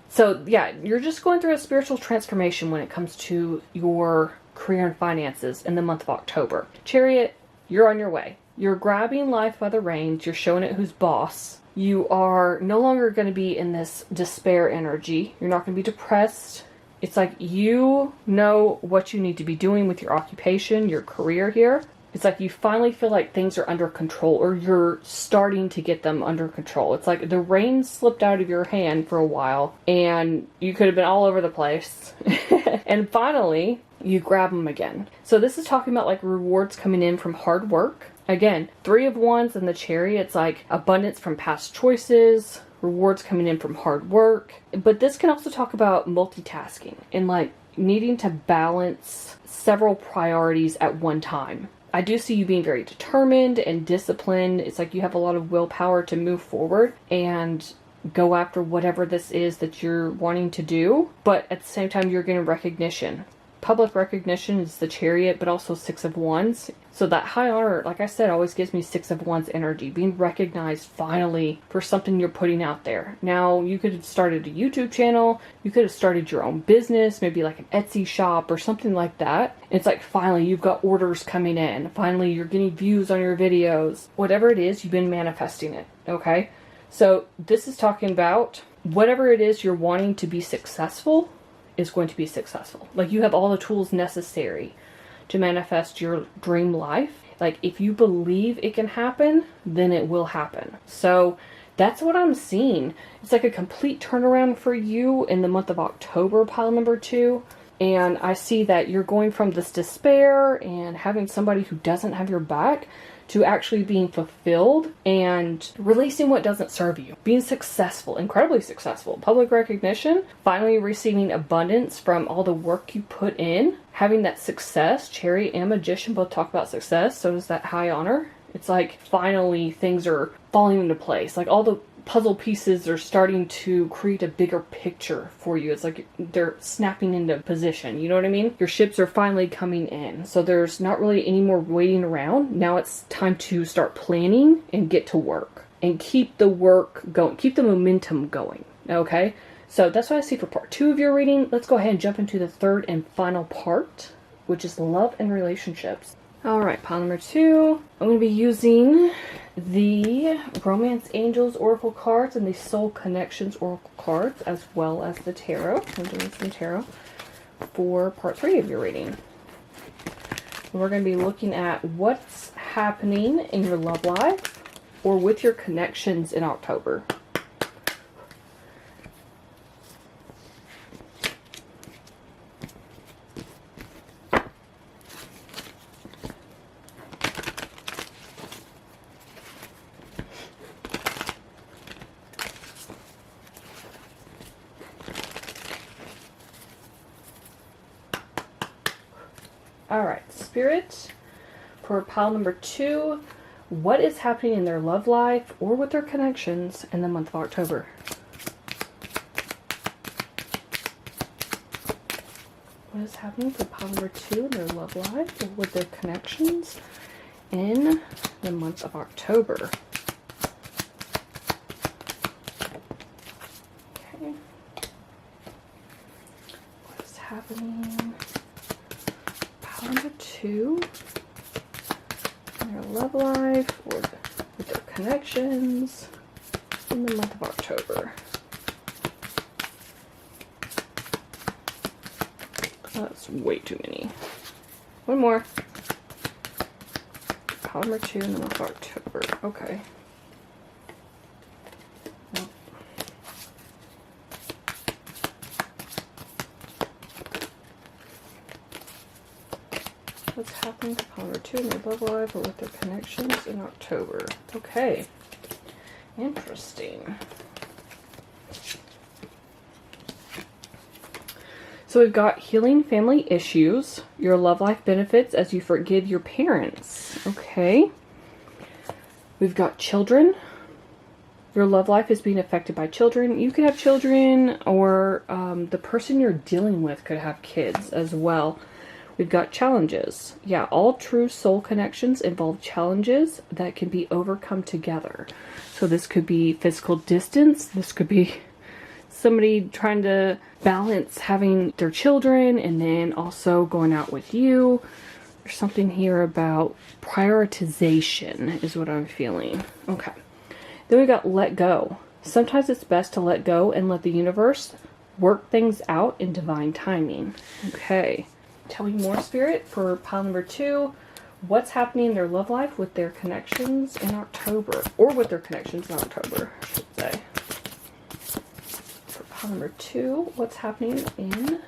So yeah, you're just going through a spiritual transformation when it comes to your career and finances in the month of October. Chariot, you're on your way. You're grabbing life by the reins. You're showing it who's boss. You are no longer going to be in this despair energy. You're not going to be depressed. It's like you know what you need to be doing with your occupation, your career here. It's like you finally feel like things are under control, or you're starting to get them under control. It's like the reins slipped out of your hand for a while and you could have been all over the place. And finally, you grab them again. So this is talking about like rewards coming in from hard work. Again, 3 of Wands in the Chariot. It's like abundance from past choices, rewards coming in from hard work. But this can also talk about multitasking and like needing to balance several priorities at one time. I do see you being very determined and disciplined. It's like you have a lot of willpower to move forward and go after whatever this is that you're wanting to do. But at the same time, you're getting recognition. Public recognition is the Chariot, but also 6 of Wands. So that high honor, like I said, always gives me 6 of Wands energy. Being recognized finally for something you're putting out there. Now, you could have started a YouTube channel. You could have started your own business, maybe like an Etsy shop or something like that. It's like finally you've got orders coming in. Finally, you're getting views on your videos. Whatever it is, you've been manifesting it, okay? So this is talking about whatever it is you're wanting to be successful is going to be successful. Like you have all the tools necessary to manifest your dream life. Like if you believe it can happen, then it will happen. So that's what I'm seeing. It's like a complete turnaround for you in the month of October, pile number 2. And I see that you're going from this despair and having somebody who doesn't have your back to actually being fulfilled and releasing what doesn't serve you. Being successful, incredibly successful. Public recognition, finally receiving abundance from all the work you put in. Having that success, Chariot and Magician both talk about success, so does that high honor. It's like finally things are falling into place. Like all the puzzle pieces are starting to create a bigger picture for you. It's like they're snapping into position. You know what I mean? Your ships are finally coming in. So there's not really any more waiting around. Now it's time to start planning and get to work and keep the work going. Keep the momentum going. Okay? So that's what I see for part 2 of your reading. Let's go ahead and jump into the 3rd and final part, which is love and relationships. Alright, pile number 2. I'm going to be using the Romance Angels Oracle cards and the Soul Connections Oracle cards, as well as the Tarot. I'm doing some Tarot for part 3 of your reading. We're going to be looking at what's happening in your love life or with your connections in October. Alright, Spirit, for pile number 2, what is happening in their love life or with their connections in the month of October? What is happening for pile number 2 in their love life or with their connections in the month of October? Okay. What is happening? Number 2 in their love life or with their connections in the month of October. That's way too many. One more. Pile number 2 in the month of October. Okay. What's happening to pile number 2 in their love life or with their connections in October? Okay. Interesting. So we've got healing family issues, your love life benefits as you forgive your parents. Okay. We've got children. Your love life is being affected by children. You could have children, or the person you're dealing with could have kids as well. We've got challenges. Yeah, all true soul connections involve challenges that can be overcome together. So this could be physical distance. This could be somebody trying to balance having their children and then also going out with you. There's something here about prioritization is what I'm feeling. Okay. Then we got let go. Sometimes it's best to let go and let the universe work things out in divine timing. Okay. Tell me more, Spirit, for pile number 2. What's happening in their love life with their connections in October? Or with their connections in October, I should say. For pile number 2, what's happening in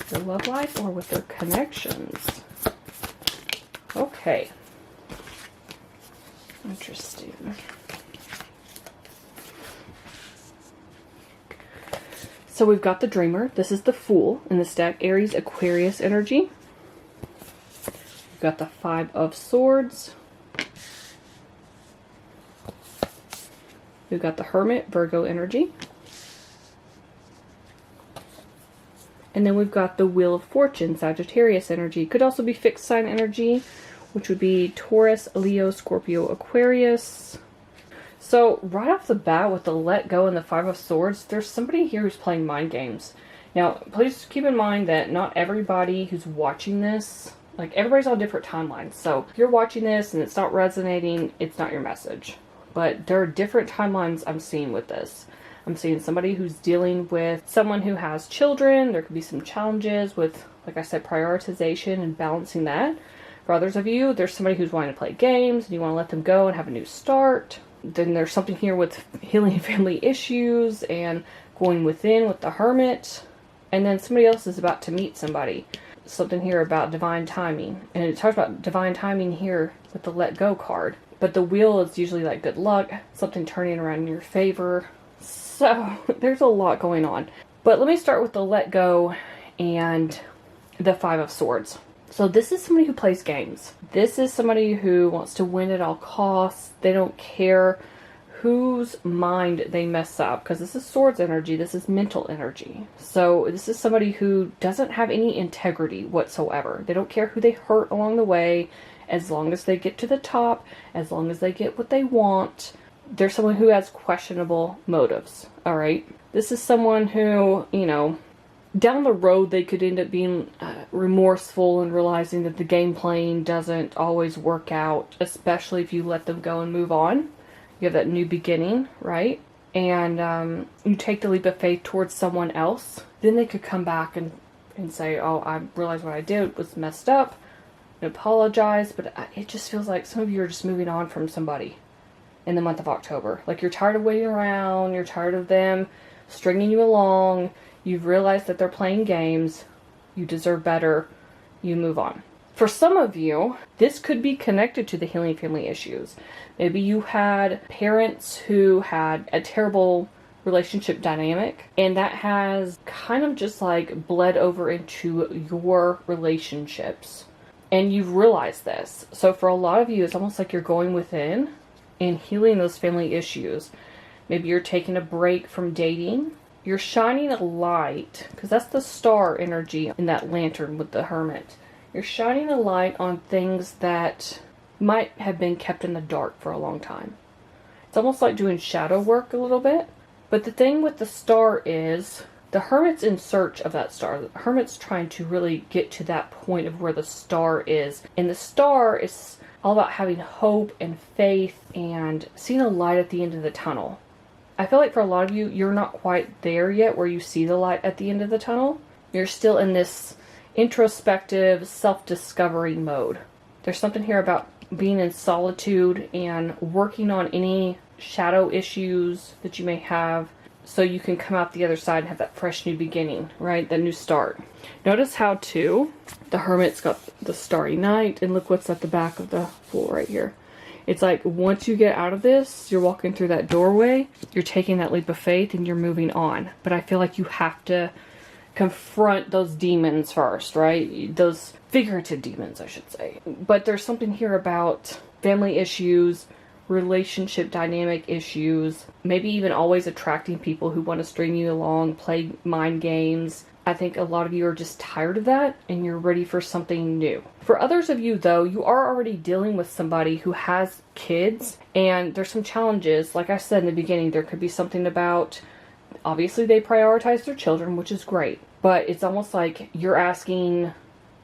their love life or with their connections? Okay. Interesting. So we've got the Dreamer. This is the Fool in this deck. Aries, Aquarius energy. We've got the 5 of Swords. We've got the Hermit, Virgo energy. And then we've got the Wheel of Fortune, Sagittarius energy. Could also be fixed sign energy, which would be Taurus, Leo, Scorpio, Aquarius. So right off the bat with the let go and the 5 of Swords, there's somebody here who's playing mind games. Now, please keep in mind that not everybody who's watching this, like everybody's on different timelines. So if you're watching this and it's not resonating, it's not your message. But there are different timelines I'm seeing with this. I'm seeing somebody who's dealing with someone who has children. There could be some challenges with, like I said, prioritization and balancing that. For others of you, there's somebody who's wanting to play games and you want to let them go and have a new start. Then there's something here with healing family issues and going within with the Hermit. And then somebody else is about to meet somebody. Something here about divine timing. And it talks about divine timing here with the let go card. But the wheel is usually like good luck, something turning around in your favor. So there's a lot going on. But let me start with the let go and the 5 of Swords. So this is somebody who plays games. This is somebody who wants to win at all costs. They don't care whose mind they mess up, because this is Swords energy. This is mental energy. So this is somebody who doesn't have any integrity whatsoever. They don't care who they hurt along the way, as long as they get to the top, as long as they get what they want. They're someone who has questionable motives, all right? This is someone who, you know, down the road they could end up being remorseful and realizing that the game playing doesn't always work out, especially if you let them go and move on. You have that new beginning, right? And you take the leap of faith towards someone else. Then they could come back and say, oh, I realized what I did was messed up, and apologize. But it just feels like some of you are just moving on from somebody in the month of October. Like you're tired of waiting around. You're tired of them stringing you along. You've realized that they're playing games. You deserve better. You move on. For some of you, this could be connected to the healing family issues. Maybe you had parents who had a terrible relationship dynamic, and that has kind of just like bled over into your relationships. And you've realized this. So for a lot of you, it's almost like you're going within and healing those family issues. Maybe you're taking a break from dating. You're shining a light, because that's the star energy in that lantern with the Hermit. You're shining a light on things that might have been kept in the dark for a long time. It's almost like doing shadow work a little bit. But the thing with the star is, the Hermit's in search of that star. The Hermit's trying to really get to that point of where the star is. And the star is all about having hope and faith and seeing a light at the end of the tunnel. I feel like for a lot of you, you're not quite there yet where you see the light at the end of the tunnel. You're still in this introspective, self-discovery mode. There's something here about being in solitude and working on any shadow issues that you may have, so you can come out the other side and have that fresh new beginning, right? That new start. Notice how, too, the Hermit's got the Starry Night, and look what's at the back of the Fool right here. It's like once you get out of this, you're walking through that doorway, you're taking that leap of faith, and you're moving on. But I feel like you have to confront those demons first, right? Those figurative demons, I should say. But there's something here about family issues, relationship dynamic issues, maybe even always attracting people who want to string you along, play mind games. I think a lot of you are just tired of that and you're ready for something new. For others of you, though, you are already dealing with somebody who has kids, and there's some challenges. Like I said in the beginning, there could be something about Obviously, they prioritize their children, which is great. But it's almost like you're asking,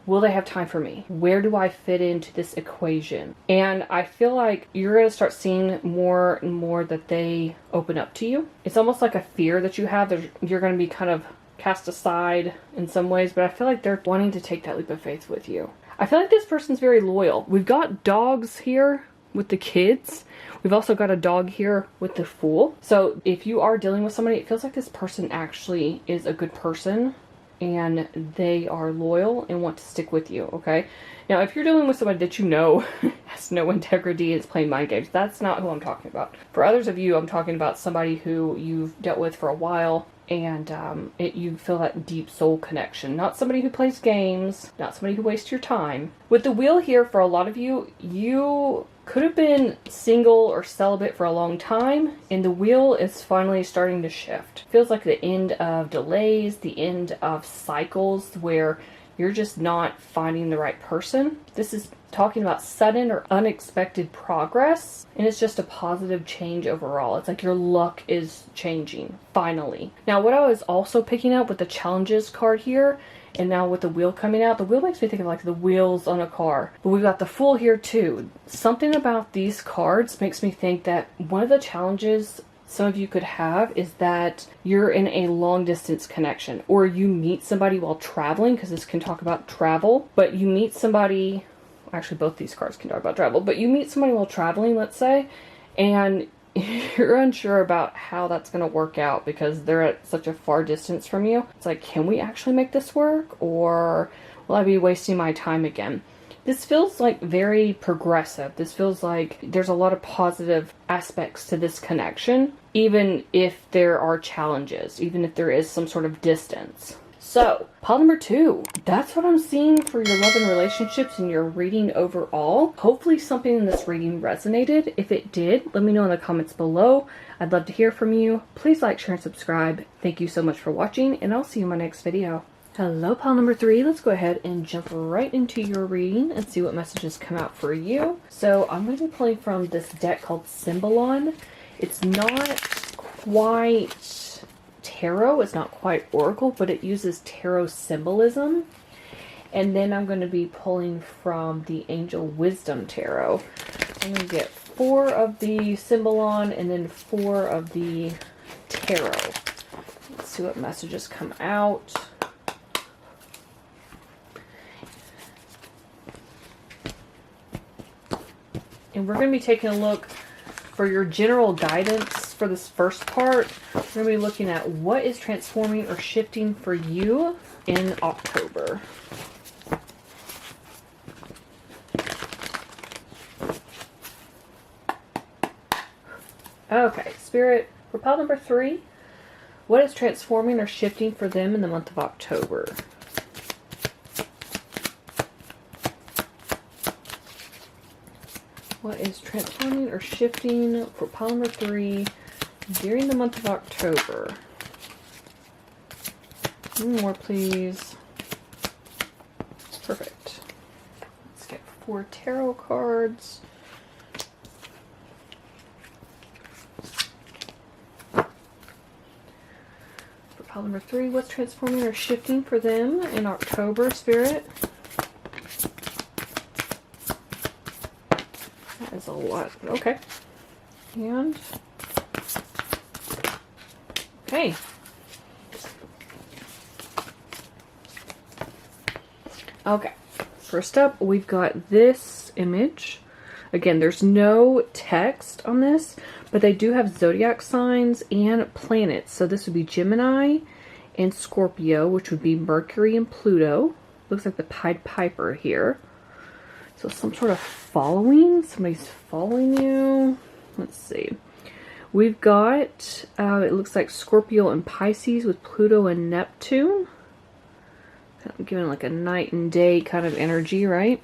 will they have time for me? Where do I fit into this equation? And I feel like you're going to start seeing more and more that they open up to you. It's almost like a fear that you have. You're going to be kind of cast aside in some ways, but I feel like they're wanting to take that leap of faith with you. I feel like this person's very loyal. We've got dogs here with the kids. We've also got a dog here with the Fool. So if you are dealing with somebody, it feels like this person actually is a good person and they are loyal and want to stick with you, okay? Now, if you're dealing with somebody that you know has no integrity and is playing mind games, that's not who I'm talking about. For others of you, I'm talking about somebody who you've dealt with for a while and you feel that deep soul connection. Not somebody who plays games, not somebody who wastes your time. With the Wheel here, for a lot of you, you could have been single or celibate for a long time, and the wheel is finally starting to shift. Feels like the end of delays, the end of cycles where you're just not finding the right person. This is talking about sudden or unexpected progress, and it's just a positive change overall. It's like your luck is changing, finally. Now, what I was also picking up with the challenges card here, and now with the wheel coming out, the wheel makes me think of like the wheels on a car. But we've got the Fool here too. Something about these cards makes me think that one of the challenges some of you could have is that you're in a long distance connection, or you meet somebody while traveling, because this can talk about travel, but you meet somebody, actually both these cards can talk about travel, but you meet somebody while traveling, let's say, and you're unsure about how that's going to work out because they're at such a far distance from you. It's like, can we actually make this work, or will I be wasting my time again? This feels like very progressive. This feels like there's a lot of positive aspects to this connection, even if there are challenges, even if there is some sort of distance. So, pile number 2, that's what I'm seeing for your love and relationships and your reading overall. Hopefully something in this reading resonated. If it did, let me know in the comments below. I'd love to hear from you. Please like, share, and subscribe. Thank you so much for watching, and I'll see you in my next video. Hello, pile number 3. Let's go ahead and jump right into your reading and see what messages come out for you. So I'm going to be pulling from this deck called Symbolon. It's not quite tarot, it's not quite oracle, but it uses tarot symbolism. And then I'm going to be pulling from the Angel Wisdom Tarot. I'm going to get 4 of the Symbolon and then 4 of the Tarot. Let's see what messages come out. And we're going to be taking a look for your general guidance for this first part. We're going to be looking at what is transforming or shifting for you in October. Okay, Spirit, for pile number 3, what is transforming or shifting for them in the month of October? What is transforming or shifting for pile number 3 during the month of October? More, please. Perfect. Let's get 4 tarot cards. For pile number 3, what's transforming or shifting for them in October, Spirit? Is a lot. Okay. And okay. Okay. First up, we've got this image. Again, there's no text on this, but they do have zodiac signs and planets. So this would be Gemini and Scorpio, which would be Mercury and Pluto. Looks like the Pied Piper here. So some sort of following. Somebody's following you. Let's see. We've got, it looks like Scorpio and Pisces with Pluto and Neptune. Kind of giving like a night and day kind of energy, right?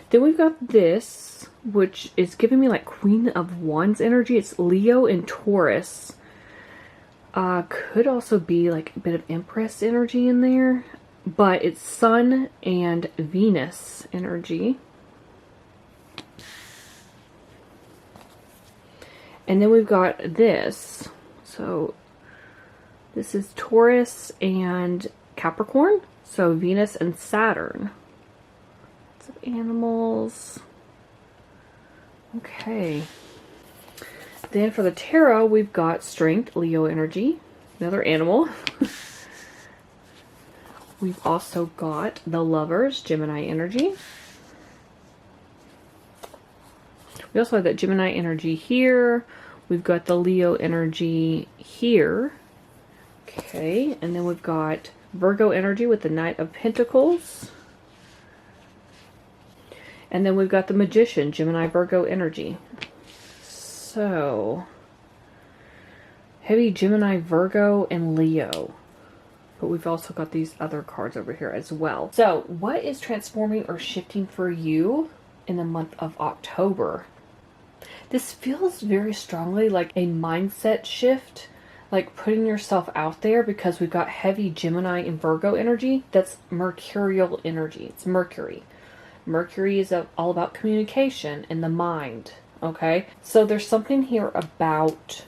Then we've got this, which is giving me like Queen of Wands energy. It's Leo and Taurus. Could also be like a bit of Empress energy in there. But it's Sun and Venus energy. And then we've got this. So this is Taurus and Capricorn. So Venus and Saturn. Lots of animals. Okay. Then for the tarot, we've got Strength, Leo energy. Another animal. We've also got the Lovers, Gemini energy. We also have that Gemini energy here. We've got the Leo energy here. Okay, and then we've got Virgo energy with the Knight of Pentacles. And then we've got the Magician, Gemini, Virgo energy. So, heavy Gemini, Virgo, and Leo. But we've also got these other cards over here as well. So, what is transforming or shifting for you in the month of October? This feels very strongly like a mindset shift, like putting yourself out there, because we've got heavy Gemini and Virgo energy. That's mercurial energy. It's Mercury. Mercury is all about communication and the mind, okay? So there's something here about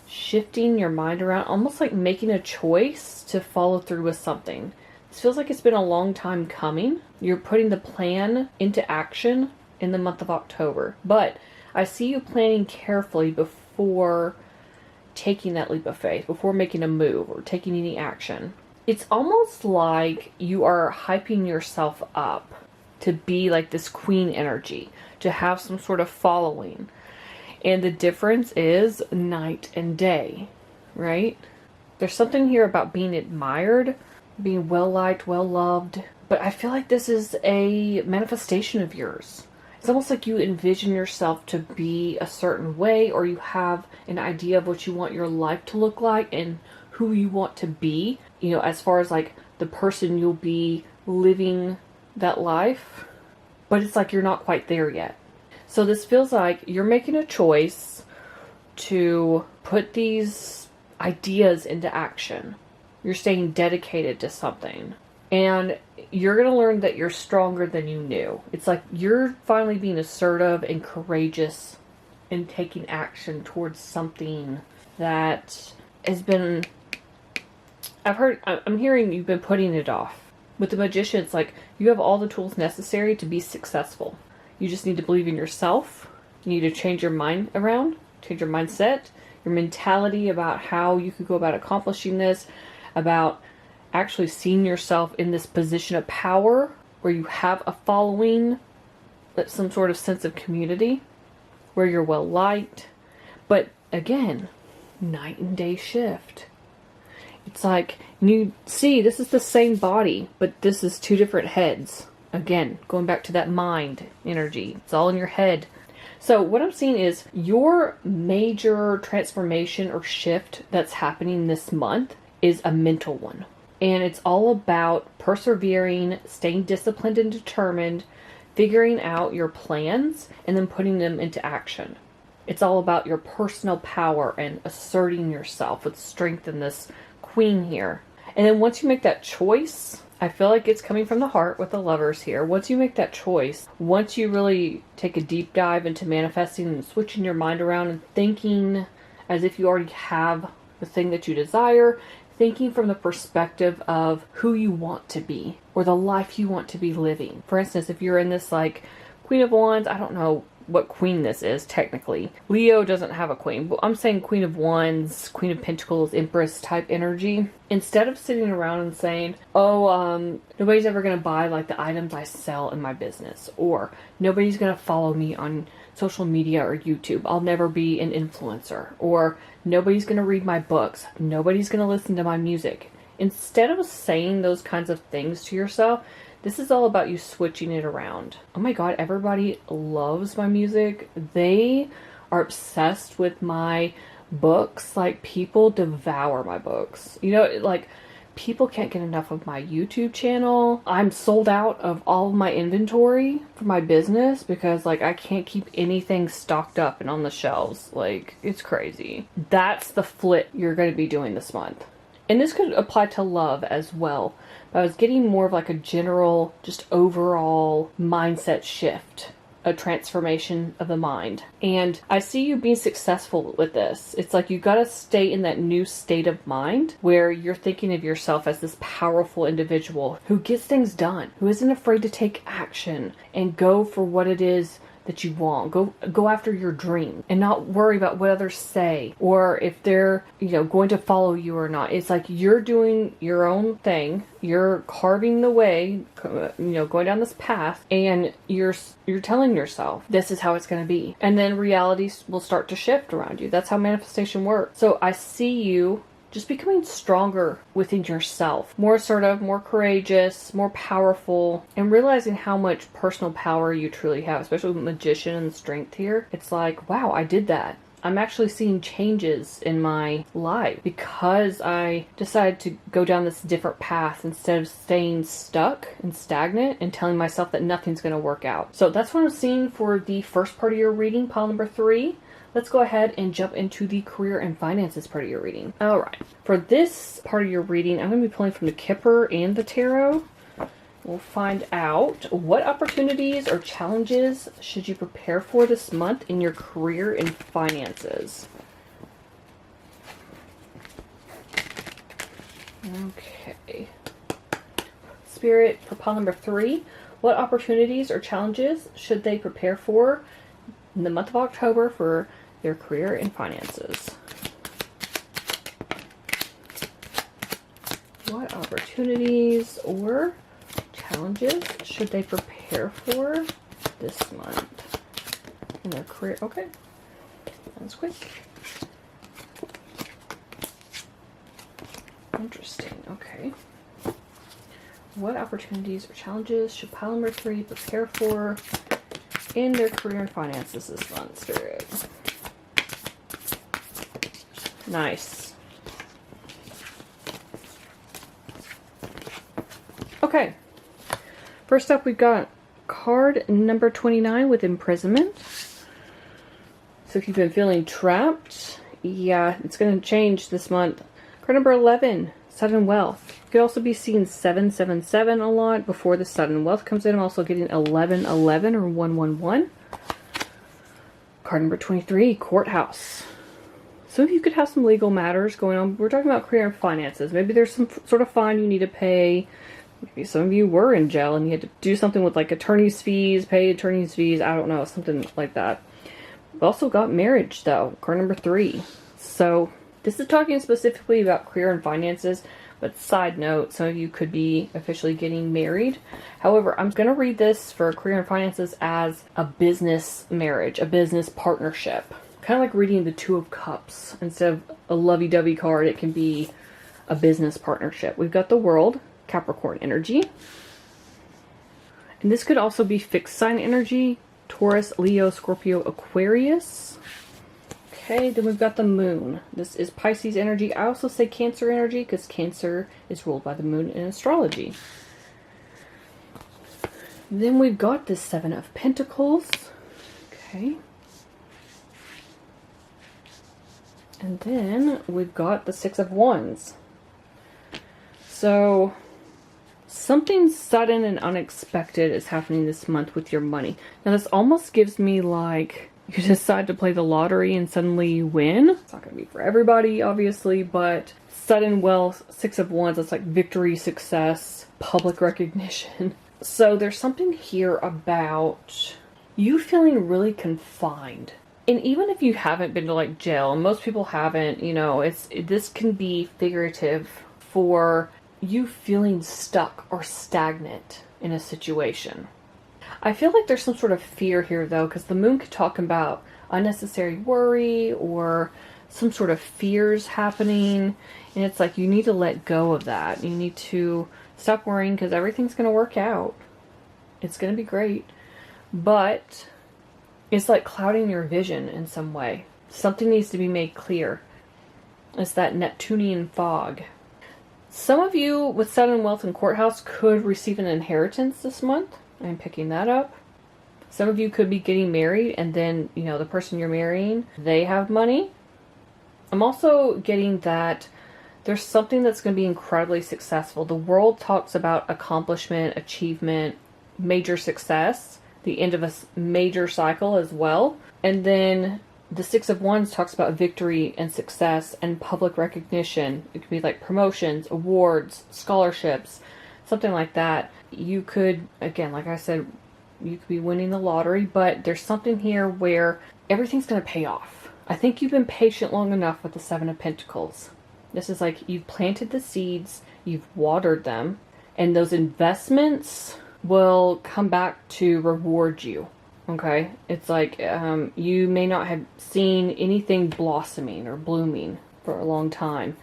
shifting your mind around, almost like making a choice to follow through with something. This feels like it's been a long time coming. You're putting the plan into action in the month of October, but I see you planning carefully before taking that leap of faith, before making a move or taking any action. It's almost like you are hyping yourself up to be like this queen energy, to have some sort of following. And the difference is night and day, right? There's something here about being admired, being well-liked, well-loved. But I feel like this is a manifestation of yours. It's almost like you envision yourself to be a certain way, or you have an idea of what you want your life to look like and who you want to be, you know, as far as like the person you'll be living that life. But it's like you're not quite there yet. So this feels like you're making a choice to put these ideas into action. You're staying dedicated to something. And you're going to learn that you're stronger than you knew. It's like you're finally being assertive and courageous and taking action towards something that has been... I'm hearing you've been putting it off. With the Magician, it's like you have all the tools necessary to be successful. You just need to believe in yourself. You need to change your mind around, change your mindset, your mentality about how you could go about accomplishing this, about actually seeing yourself in this position of power where you have a following, some sort of sense of community, where you're well liked. But again, night and day shift. It's like, you see, this is the same body, but this is two different heads. Again, going back to that mind energy. It's all in your head. So what I'm seeing is your major transformation or shift that's happening this month is a mental one. And it's all about persevering, staying disciplined and determined, figuring out your plans, and then putting them into action. It's all about your personal power and asserting yourself with strength in this queen here. And then once you make that choice, I feel like it's coming from the heart with the Lovers here. Once you make that choice, once you really take a deep dive into manifesting and switching your mind around and thinking as if you already have the thing that you desire, thinking from the perspective of who you want to be or the life you want to be living. For instance, if you're in this like Queen of Wands, I don't know what queen this is technically. Leo doesn't have a queen, but I'm saying Queen of Wands, Queen of Pentacles, Empress type energy. Instead of sitting around and saying, oh, nobody's ever going to buy like the items I sell in my business, or nobody's going to follow me on social media or YouTube, I'll never be an influencer, or nobody's going to read my books, nobody's going to listen to my music. Instead of saying those kinds of things to yourself, this is all about you switching it around. Oh my God, everybody loves my music. They are obsessed with my books. Like, people devour my books. You know, like, people can't get enough of my YouTube channel. I'm sold out of all of my inventory for my business because, like, I can't keep anything stocked up and on the shelves. Like, it's crazy. That's the flip you're going to be doing this month. And this could apply to love as well. But I was getting more of like a general, just overall mindset shift a transformation of the mind. And I see you being successful with this. It's like you got to stay in that new state of mind where you're thinking of yourself as this powerful individual who gets things done, who isn't afraid to take action and go for what it is that you want. Go after your dream and not worry about what others say or if they're, going to follow you or not. It's like you're doing your own thing. You're carving the way, going down this path, and you're telling yourself this is how it's going to be. And then reality will start to shift around you. That's how manifestation works. So I see you just becoming stronger within yourself, more assertive, more courageous, more powerful, and realizing how much personal power you truly have, especially with Magician and Strength here. It's like, wow, I did that. I'm actually seeing changes in my life because I decided to go down this different path instead of staying stuck and stagnant and telling myself that nothing's going to work out. So that's what I'm seeing for the first part of your reading, pile number 3. Let's go ahead and jump into the career and finances part of your reading. Alright, for this part of your reading, I'm going to be pulling from the Kipper and the Tarot. We'll find out what opportunities or challenges should you prepare for this month in your career and finances. Okay. Spirit, for pile number 3, what opportunities or challenges should they prepare for in the month of October for their career and finances? What opportunities or challenges should they prepare for this month in their career? Okay, that's quick. Interesting. Okay. What opportunities or challenges should pile number 3 prepare for in their career and finances this month, Spirit? Nice. Okay. First up, we've got card number 29 with imprisonment. So if you've been feeling trapped, yeah, it's going to change this month. Card number 11, sudden wealth. You could also be seeing 777 a lot before the sudden wealth comes in. I'm also getting 1111 or 111. Card number 23, courthouse. Some of you could have some legal matters going on. We're talking about career and finances. Maybe there's some sort of fine you need to pay. Maybe some of you were in jail and you had to do something with like attorney's fees, pay attorney's fees. I don't know, something like that. We've also got marriage though, card number 3. So this is talking specifically about career and finances, but side note, some of you could be officially getting married. However, I'm going to read this for career and finances as a business marriage, a business partnership. Kind of like reading the Two of Cups. Instead of a lovey-dovey card, it can be a business partnership. We've got the World, Capricorn energy. And this could also be fixed sign energy, Taurus, Leo, Scorpio, Aquarius. Okay, then we've got the Moon. This is Pisces energy. I also say Cancer energy because Cancer is ruled by the Moon in astrology. Then we've got the 7 of Pentacles. Okay. And then we've got the 6 of Wands. So something sudden and unexpected is happening this month with your money. Now this almost gives me like you decide to play the lottery and suddenly you win. It's not going to be for everybody, obviously, but sudden wealth, 6 of Wands, that's like victory, success, public recognition. So there's something here about you feeling really confined. And even if you haven't been to like jail, and most people haven't, this can be figurative for you feeling stuck or stagnant in a situation. I feel like there's some sort of fear here though, because the Moon could talk about unnecessary worry or some sort of fears happening. And it's like you need to let go of that. You need to stop worrying because everything's going to work out. It's going to be great. But it's like clouding your vision in some way. Something needs to be made clear. It's that Neptunian fog. Some of you with sudden wealth and courthouse could receive an inheritance this month. I'm picking that up. Some of you could be getting married and then, the person you're marrying, they have money. I'm also getting that there's something that's going to be incredibly successful. The world talks about accomplishment, achievement, major success. the end of a major cycle as well. And then the Six of Wands talks about victory and success and public recognition. It could be like promotions, awards, scholarships, something like that. You could, again, like I said, you could be winning the lottery, but there's something here where everything's going to pay off. I think you've been patient long enough with the Seven of Pentacles. This is like you've planted the seeds, you've watered them, and those investments will come back to reward you. Okay? It's like you may not have seen anything blossoming or blooming for a long time.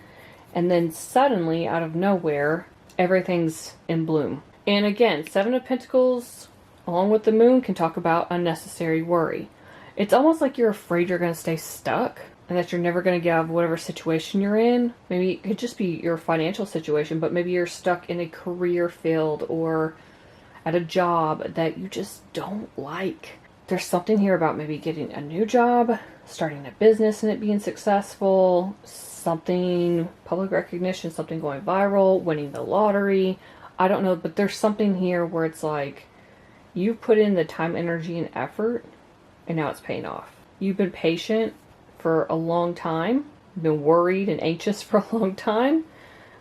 And then suddenly, out of nowhere, everything's in bloom. And again, Seven of Pentacles, along with the Moon, can talk about unnecessary worry. It's almost like you're afraid you're going to stay stuck and that you're never going to get out of whatever situation you're in. Maybe it could just be your financial situation, but maybe you're stuck in a career field or at a job that you just don't like. There's something here about maybe getting a new job, starting a business and it being successful, something, public recognition, something going viral, winning the lottery. I don't know, but there's something here where it's like you've put in the time, energy, and effort, and now it's paying off. You've been patient for a long time, you've been worried and anxious for a long time,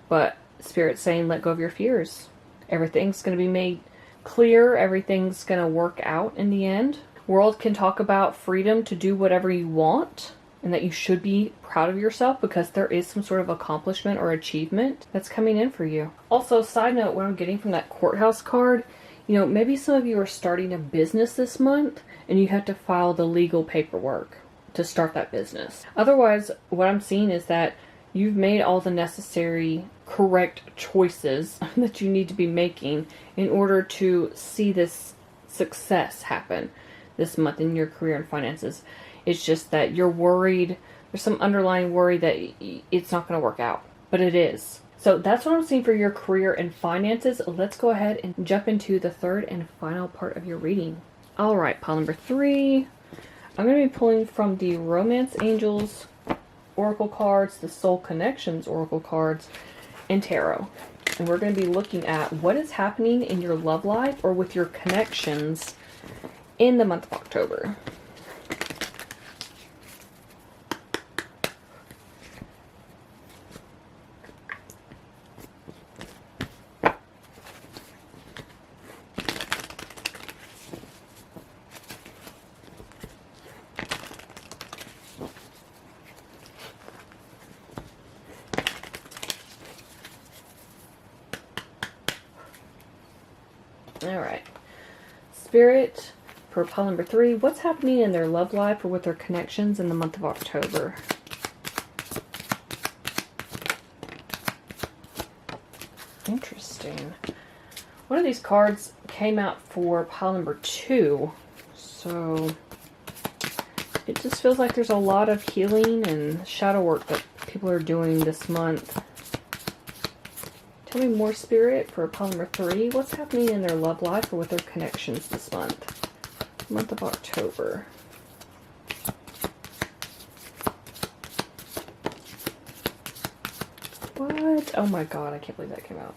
but Spirit's saying let go of your fears. Everything's going to be made clear, everything's going to work out in the end. World can talk about freedom to do whatever you want, and that you should be proud of yourself because there is some sort of accomplishment or achievement that's coming in for you. Also, side note, what I'm getting from that courthouse card, you know, maybe some of you are starting a business this month and you have to file the legal paperwork to start that business. Otherwise, what I'm seeing is that you've made all the necessary correct choices that you need to be making in order to see this success happen this month in your career and finances. It's just that you're worried. There's some underlying worry that it's not going to work out, but it is. So that's what I'm seeing for your career and finances. Let's go ahead and jump into the third and final part of your reading. All right, pile number 3. I'm going to be pulling from the Romance Angels Oracle cards, the Soul Connections Oracle cards, and Tarot. And we're going to be looking at what is happening in your love life or with your connections in the month of October. Alright. Spirit, for pile number 3, what's happening in their love life or with their connections in the month of October? Interesting. One of these cards came out for pile number 2. So it just feels like there's a lot of healing and shadow work that people are doing this month. Tell me more, Spirit, for pile number 3. What's happening in their love life or with their connections this month? Month of October. What? Oh my god, I can't believe that came out.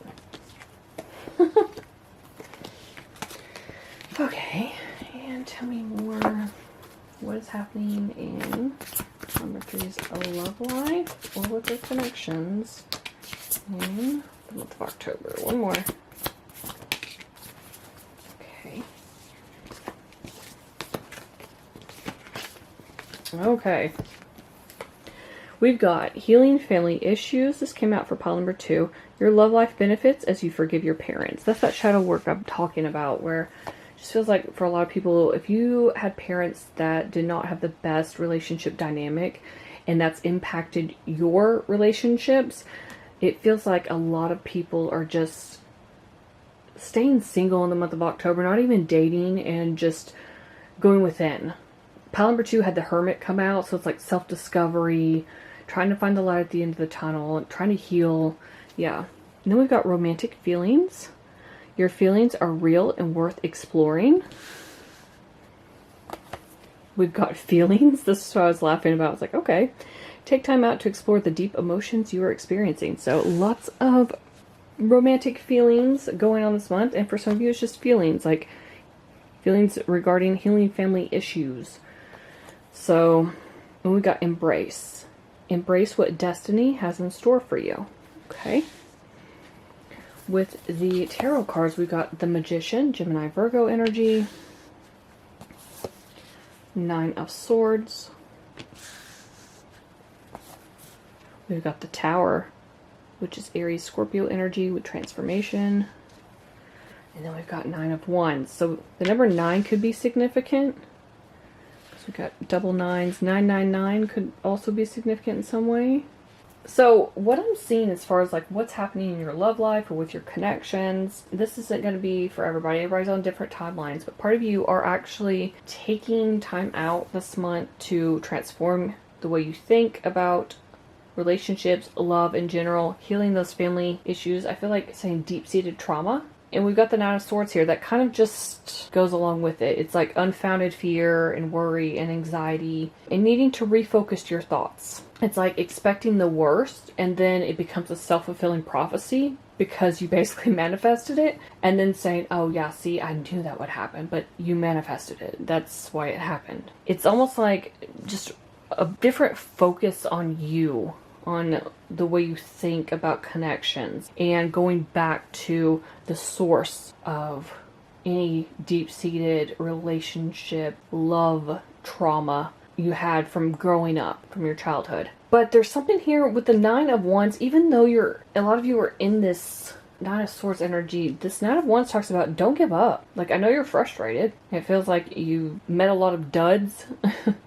Okay, and tell me more. What is happening in number 3's love life or with their connections in the month of October? One more. Okay. Okay. We've got healing family issues. This came out for pile number 2. Your love life benefits as you forgive your parents. That's that shadow work I'm talking about, where it just feels like for a lot of people, if you had parents that did not have the best relationship dynamic and that's impacted your relationships, it feels like a lot of people are just staying single in the month of October, not even dating, and just going within. Pile number 2 had the Hermit come out, so it's like self-discovery, trying to find the light at the end of the tunnel, trying to heal. Yeah. And then we've got romantic feelings. Your feelings are real and worth exploring. We've got feelings. This is what I was laughing about. I was like, okay. Take time out to explore the deep emotions you are experiencing. So lots of romantic feelings going on this month. And for some of you, it's just feelings like Feelings regarding healing family issues. So, and we got embrace. Embrace what destiny has in store for you. Okay. With the tarot cards, we got the Magician, Gemini, Virgo energy. 9 of Swords. We've got the Tower, which is Aries, Scorpio energy with transformation. And then we've got 9 of Wands. So the number 9 could be significant. So we've got double nines. 999 could also be significant in some way. So what I'm seeing as far as like what's happening in your love life or with your connections, this isn't going to be for everybody. Everybody's on different timelines, but part of you are actually taking time out this month to transform the way you think about relationships, love in general, healing those family issues. I feel like saying deep-seated trauma. And we've got the 9 of Swords here that kind of just goes along with it. It's like unfounded fear and worry and anxiety and needing to refocus your thoughts. It's like expecting the worst and then it becomes a self-fulfilling prophecy because you basically manifested it, and then saying, oh yeah, see, I knew that would happen, but you manifested it. That's why it happened. It's almost like just a different focus on you, on the way you think about connections, and going back to the source of any deep-seated relationship, love, trauma you had from growing up, from your childhood. But there's something here with the 9 of Wands, even though a lot of you are in this 9 of Swords energy, this 9 of Wands talks about don't give up. Like, I know you're frustrated. It feels like you met a lot of duds.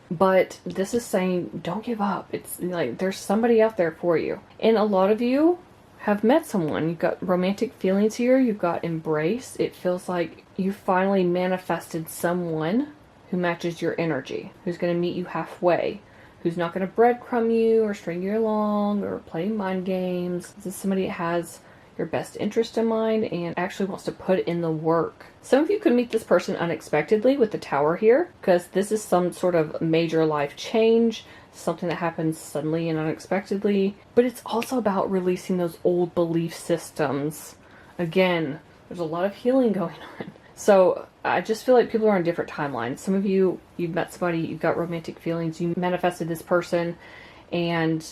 But this is saying don't give up. It's like there's somebody out there for you. And a lot of you have met someone. You've got romantic feelings here. You've got embrace. It feels like you finally manifested someone who matches your energy, who's going to meet you halfway, who's not going to breadcrumb you or string you along or play mind games. This is somebody that has your best interest in mind and actually wants to put in the work. Some of you could meet this person unexpectedly with the Tower here, because this is some sort of major life change, something that happens suddenly and unexpectedly. But it's also about releasing those old belief systems. Again, there's a lot of healing going on. So I just feel like people are on different timelines. Some of you, you've met somebody, you've got romantic feelings, you manifested this person, and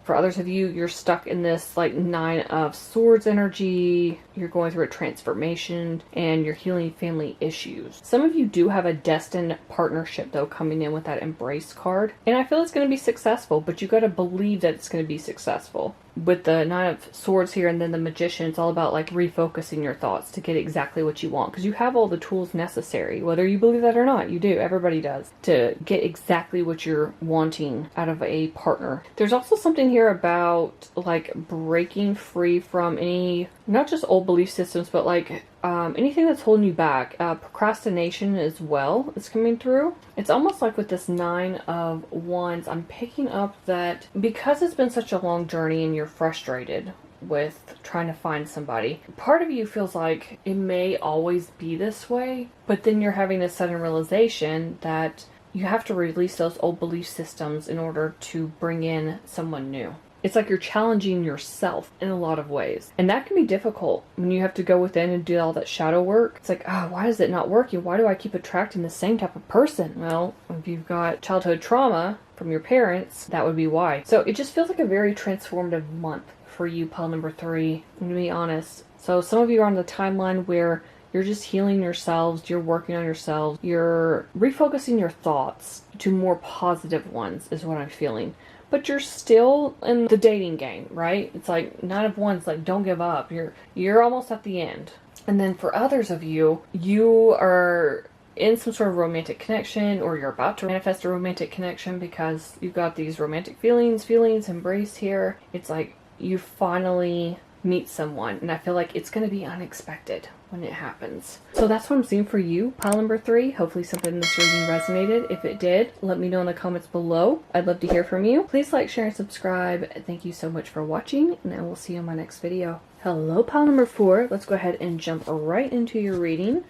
for others of you, you're stuck in this like 9 of Swords energy. You're going through a transformation and you're healing family issues. Some of you do have a destined partnership though coming in with that embrace card. And I feel it's going to be successful, but you got to believe that it's going to be successful. With the 9 of Swords here and then the Magician, it's all about like refocusing your thoughts to get exactly what you want. Because you have all the tools necessary, whether you believe that or not. You do. Everybody does. To get exactly what you're wanting out of a partner. There's also something here about like breaking free from any, not just old belief systems, but like anything that's holding you back. Procrastination as well is coming through. It's almost like with this 9 of Wands, I'm picking up that because it's been such a long journey and you're frustrated with trying to find somebody, part of you feels like it may always be this way, but then you're having a sudden realization that you have to release those old belief systems in order to bring in someone new. It's like you're challenging yourself in a lot of ways. And that can be difficult when you have to go within and do all that shadow work. It's like, oh, why is it not working? Why do I keep attracting the same type of person? Well, if you've got childhood trauma from your parents, that would be why. So it just feels like a very transformative month for you, pile number 3, to be honest. So some of you are on the timeline where you're just healing yourselves, you're working on yourselves, you're refocusing your thoughts to more positive ones is what I'm feeling. But you're still in the dating game, right? It's like 9 of Wands, like don't give up. You're almost at the end. And then for others of you, you are in some sort of romantic connection, or you're about to manifest a romantic connection because you've got these romantic feelings, embrace here. It's like you finally meet someone, and I feel like it's going to be unexpected when it happens. So that's what I'm seeing for you, pile number 3. Hopefully something in this reading resonated. If it did, let me know in the comments below. I'd love to hear from you. Please like, share, and subscribe. Thank you so much for watching, and I will see you in my next video. Hello, pile number 4. Let's go ahead and jump right into your reading.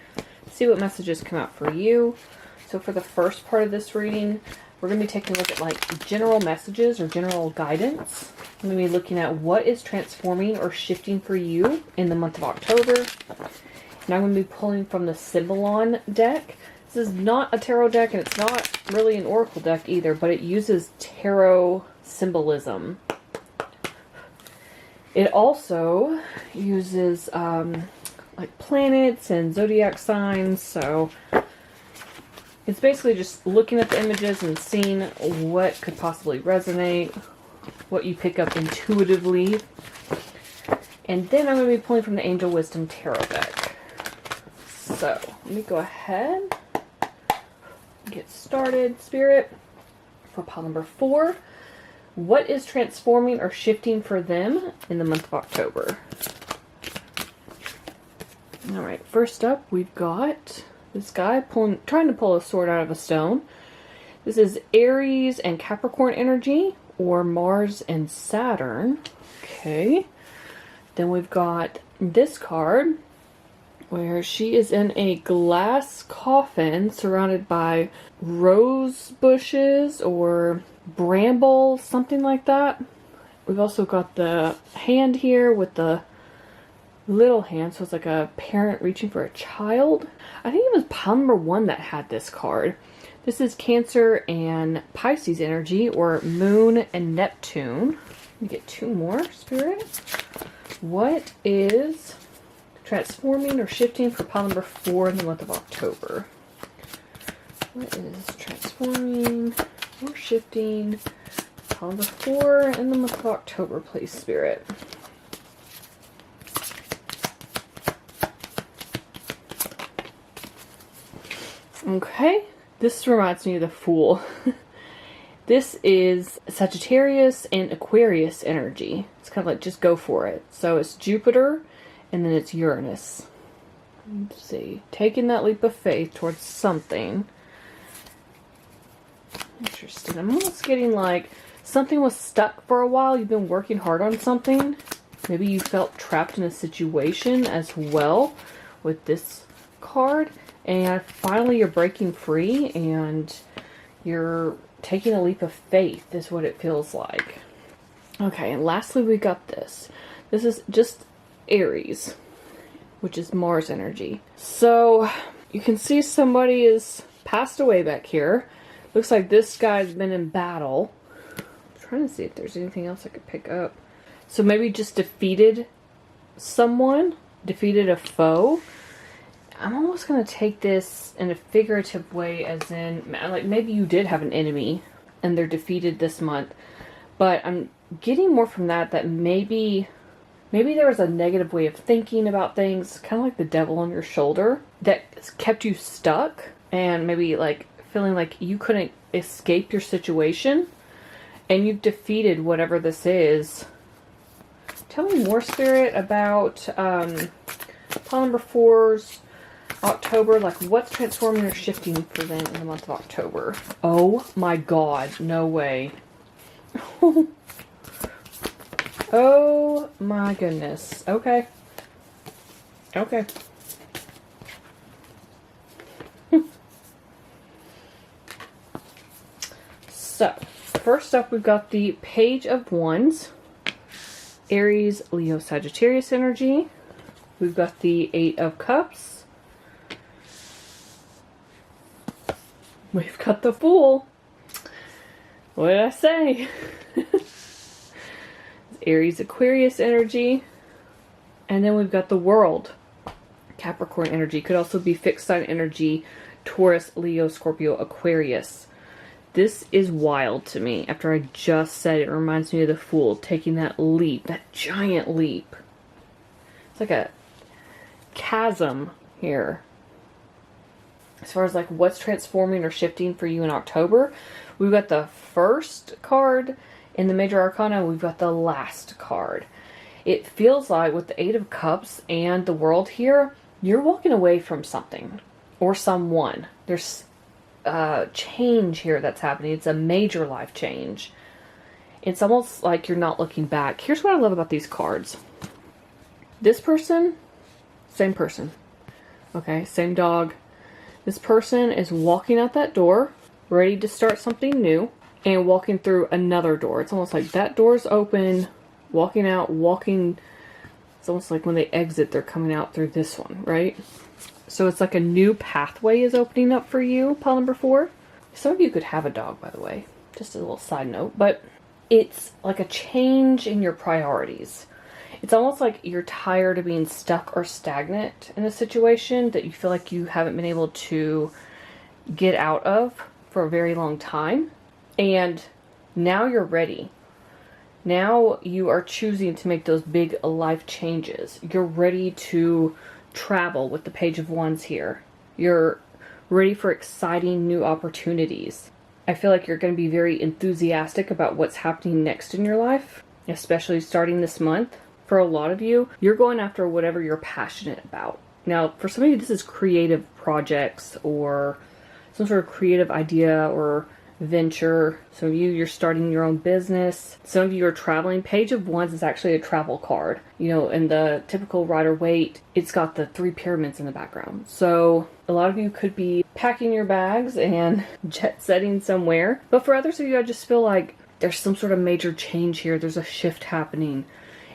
See what messages come out for you. So for the first part of this reading, we're going to be taking a look at like general messages or general guidance. I'm going to be looking at what is transforming or shifting for you in the month of October. Now I'm going to be pulling from the Symbolon deck. This is not a tarot deck, and it's not really an oracle deck either, but it uses tarot symbolism. It also uses like planets and zodiac signs, so it's basically just looking at the images and seeing what could possibly resonate, what you pick up intuitively. And then I'm going to be pulling from the Angel Wisdom Tarot deck. So, let me go ahead and get started. Spirit, for pile number 4. What is transforming or shifting for them in the month of October? Alright, first up we've got this guy trying to pull a sword out of a stone. This is Aries and Capricorn energy, or Mars and Saturn. Okay. Then we've got this card, where she is in a glass coffin surrounded by rose bushes or bramble, something like that. We've also got the hand here with the little hand, so it's like a parent reaching for a child. I think it was pile number 1 that had this card. This is Cancer and Pisces energy, or Moon and Neptune. Let me get 2 more, Spirit. What is transforming or shifting for pile number 4 in the month of October? What is transforming or shifting pile number 4 in the month of October, please, Spirit? Okay, this reminds me of the Fool. This is Sagittarius and Aquarius energy. It's kind of like just go for it. So it's Jupiter and then it's Uranus. Let's see. Taking that leap of faith towards something. Interesting. I'm almost getting like something was stuck for a while. You've been working hard on something. Maybe you felt trapped in a situation as well with this card. And finally you're breaking free and you're taking a leap of faith is what it feels like. Okay, and lastly we got this. This is just Aries, which is Mars energy. So you can see somebody is passed away back here. Looks like this guy's been in battle. I'm trying to see if there's anything else I could pick up. So maybe just defeated someone, defeated a foe. I'm almost going to take this in a figurative way, as in, like, maybe you did have an enemy and they're defeated this month. But I'm getting more from that maybe there was a negative way of thinking about things, kind of like the devil on your shoulder, that kept you stuck and maybe like feeling like you couldn't escape your situation, and you've defeated whatever this is. Tell me more, Spirit, about pile number 4's October, like what's transforming or shifting for them in the month of October. Oh my god, no way. Oh my goodness. Okay. Okay. So, first up we've got the Page of Wands. Aries, Leo, Sagittarius energy. We've got the 8 of Cups. We've got the Fool. What did I say? Aries, Aquarius energy. And then we've got the World. Capricorn energy. Could also be fixed sign energy. Taurus, Leo, Scorpio, Aquarius. This is wild to me. After I just said it, reminds me of the Fool. Taking that leap. That giant leap. It's like a chasm here. As far as like what's transforming or shifting for you in October, we've got the first card in the Major Arcana. We've got the last card. It feels like with the 8 of Cups and the World here, you're walking away from something or someone. There's change here that's happening. It's a major life change. It's almost like you're not looking back. Here's what I love about these cards. This person, same person. Okay, same dog. This person is walking out that door, ready to start something new, and walking through another door. It's almost like that door's open, walking out, walking It's almost like when they exit, they're coming out through this one, right? So it's like a new pathway is opening up for you, pile number 4. Some of you could have a dog, by the way. Just a little side note. But it's like a change in your priorities. It's almost like you're tired of being stuck or stagnant in a situation that you feel like you haven't been able to get out of for a very long time. And now you're ready. Now you are choosing to make those big life changes. You're ready to travel with the Page of Wands here. You're ready for exciting new opportunities. I feel like you're going to be very enthusiastic about what's happening next in your life, especially starting this month. For a lot of you, you're going after whatever you're passionate about. Now, for some of you, this is creative projects or some sort of creative idea or venture. Some of you, you're starting your own business. Some of you are traveling. Page of Wands is actually a travel card. You know, in the typical Rider-Waite, it's got the 3 pyramids in the background. So a lot of you could be packing your bags and jet setting somewhere. But for others of you, I just feel like there's some sort of major change here. There's a shift happening.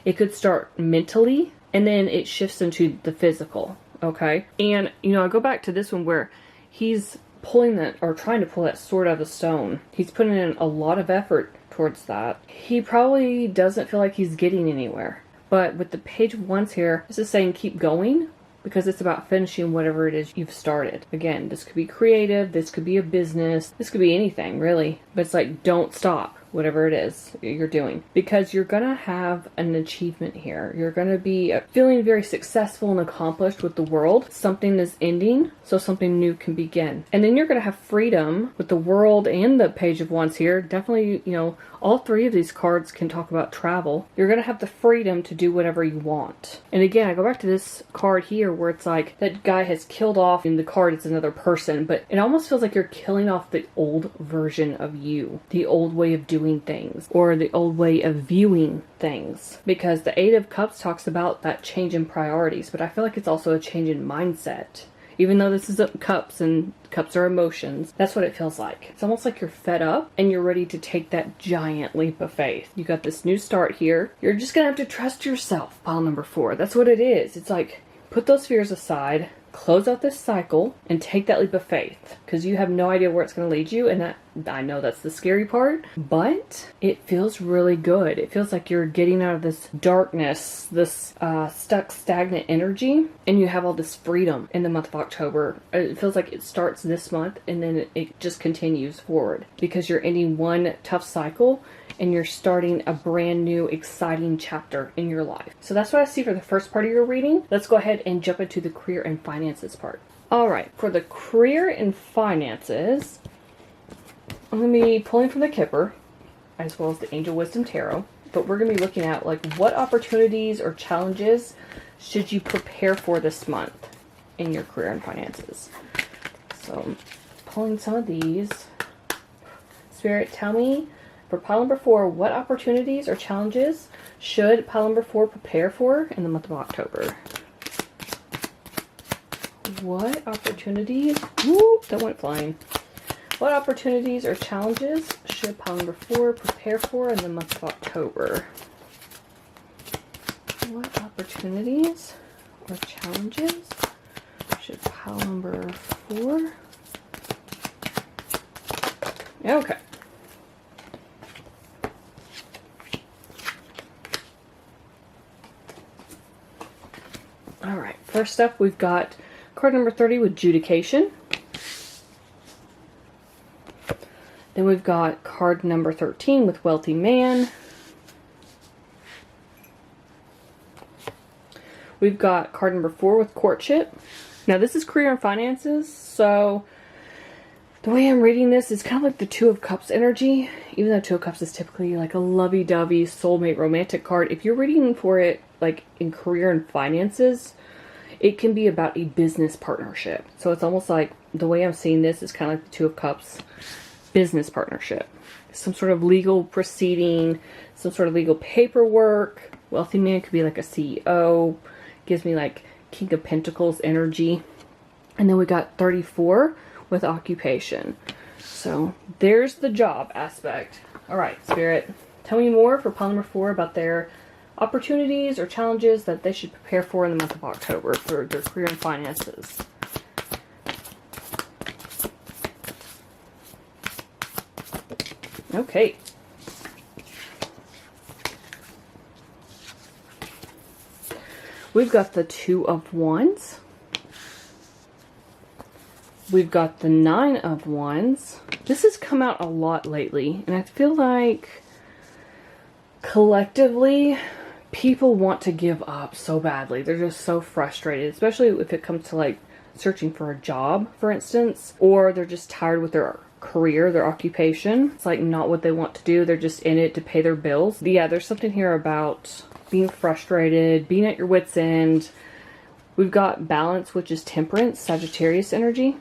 It could start mentally and then it shifts into the physical. Okay. And, you know, I go back to this one where he's pulling that, or trying to pull that sword out of the stone. He's putting in a lot of effort towards that. He probably doesn't feel like he's getting anywhere. But with the Page of Wands here, this is saying keep going, because it's about finishing whatever it is you've started. Again, this could be creative, this could be a business, this could be anything really. But it's like, don't stop whatever it is you're doing, because you're gonna have an achievement here. You're gonna be feeling very successful and accomplished with the world. Something is ending, so something new can begin. And then you're gonna have freedom with the world and the Page of Wands here. Definitely, you know, all 3 of these cards can talk about travel. You're gonna have the freedom to do whatever you want. And again, I go back to this card here where it's like that guy has killed off, in the card it's another person, but it almost feels like you're killing off the old version of you, the old way of doing things, or the old way of viewing things, because the 8 of Cups talks about that change in priorities, but I feel like it's also a change in mindset. Even though this is cups and cups are emotions, that's what it feels like. It's almost like you're fed up and you're ready to take that giant leap of faith. You got this new start here. You're just gonna have to trust yourself, pile number 4. That's what it is. It's like, put those fears aside, close out this cycle, and take that leap of faith, because you have no idea where it's going to lead you. And that, I know that's the scary part, but it feels really good. It feels like you're getting out of this darkness, this stuck, stagnant energy, and you have all this freedom in the month of October. It feels like it starts this month and then it just continues forward, because you're ending one tough cycle and you're starting a brand new exciting chapter in your life. So that's what I see for the first part of your reading. Let's go ahead and jump into the career and finances part. All right, for the career and finances, I'm going to be pulling from the Kipper as well as the Angel Wisdom Tarot, but we're going to be looking at like what opportunities or challenges should you prepare for this month in your career and finances. So I'm pulling some of these. Spirit, tell me, for pile number 4, what opportunities or challenges should pile number 4 prepare for in the month of October? What opportunities? Whoop, that went flying. What opportunities or challenges should pile number 4 prepare for in the month of October? What opportunities or challenges should pile number 4? Okay. All right, first up we've got card number 30 with Judication. Then we've got card number 13 with Wealthy Man. We've got card number 4 with Courtship. Now this is career and finances, so the way I'm reading this is kind of like the 2 of Cups energy. Even though 2 of Cups is typically like a lovey-dovey soulmate romantic card, if you're reading for it like in career and finances, it can be about a business partnership. So it's almost like the way I'm seeing this is kind of like the 2 of Cups business partnership. Some sort of legal proceeding, some sort of legal paperwork. Wealthy Man could be like a CEO. Gives me like King of Pentacles energy. And then we got 34 with Occupation. So there's the job aspect. All right, Spirit, tell me more for pile number 4 about their opportunities or challenges that they should prepare for in the month of October for their career and finances. Okay. We've got the Two of Wands. We've got the Nine of Wands. This has come out a lot lately, and I feel like collectively people want to give up so badly. They're just so frustrated, especially if it comes to like searching for a job, for instance, or they're just tired with their career, their occupation. It's like not what they want to do. They're just in it to pay their bills. Yeah, there's something here about being frustrated, being at your wit's end. We've got Balance, which is Temperance, Sagittarius energy.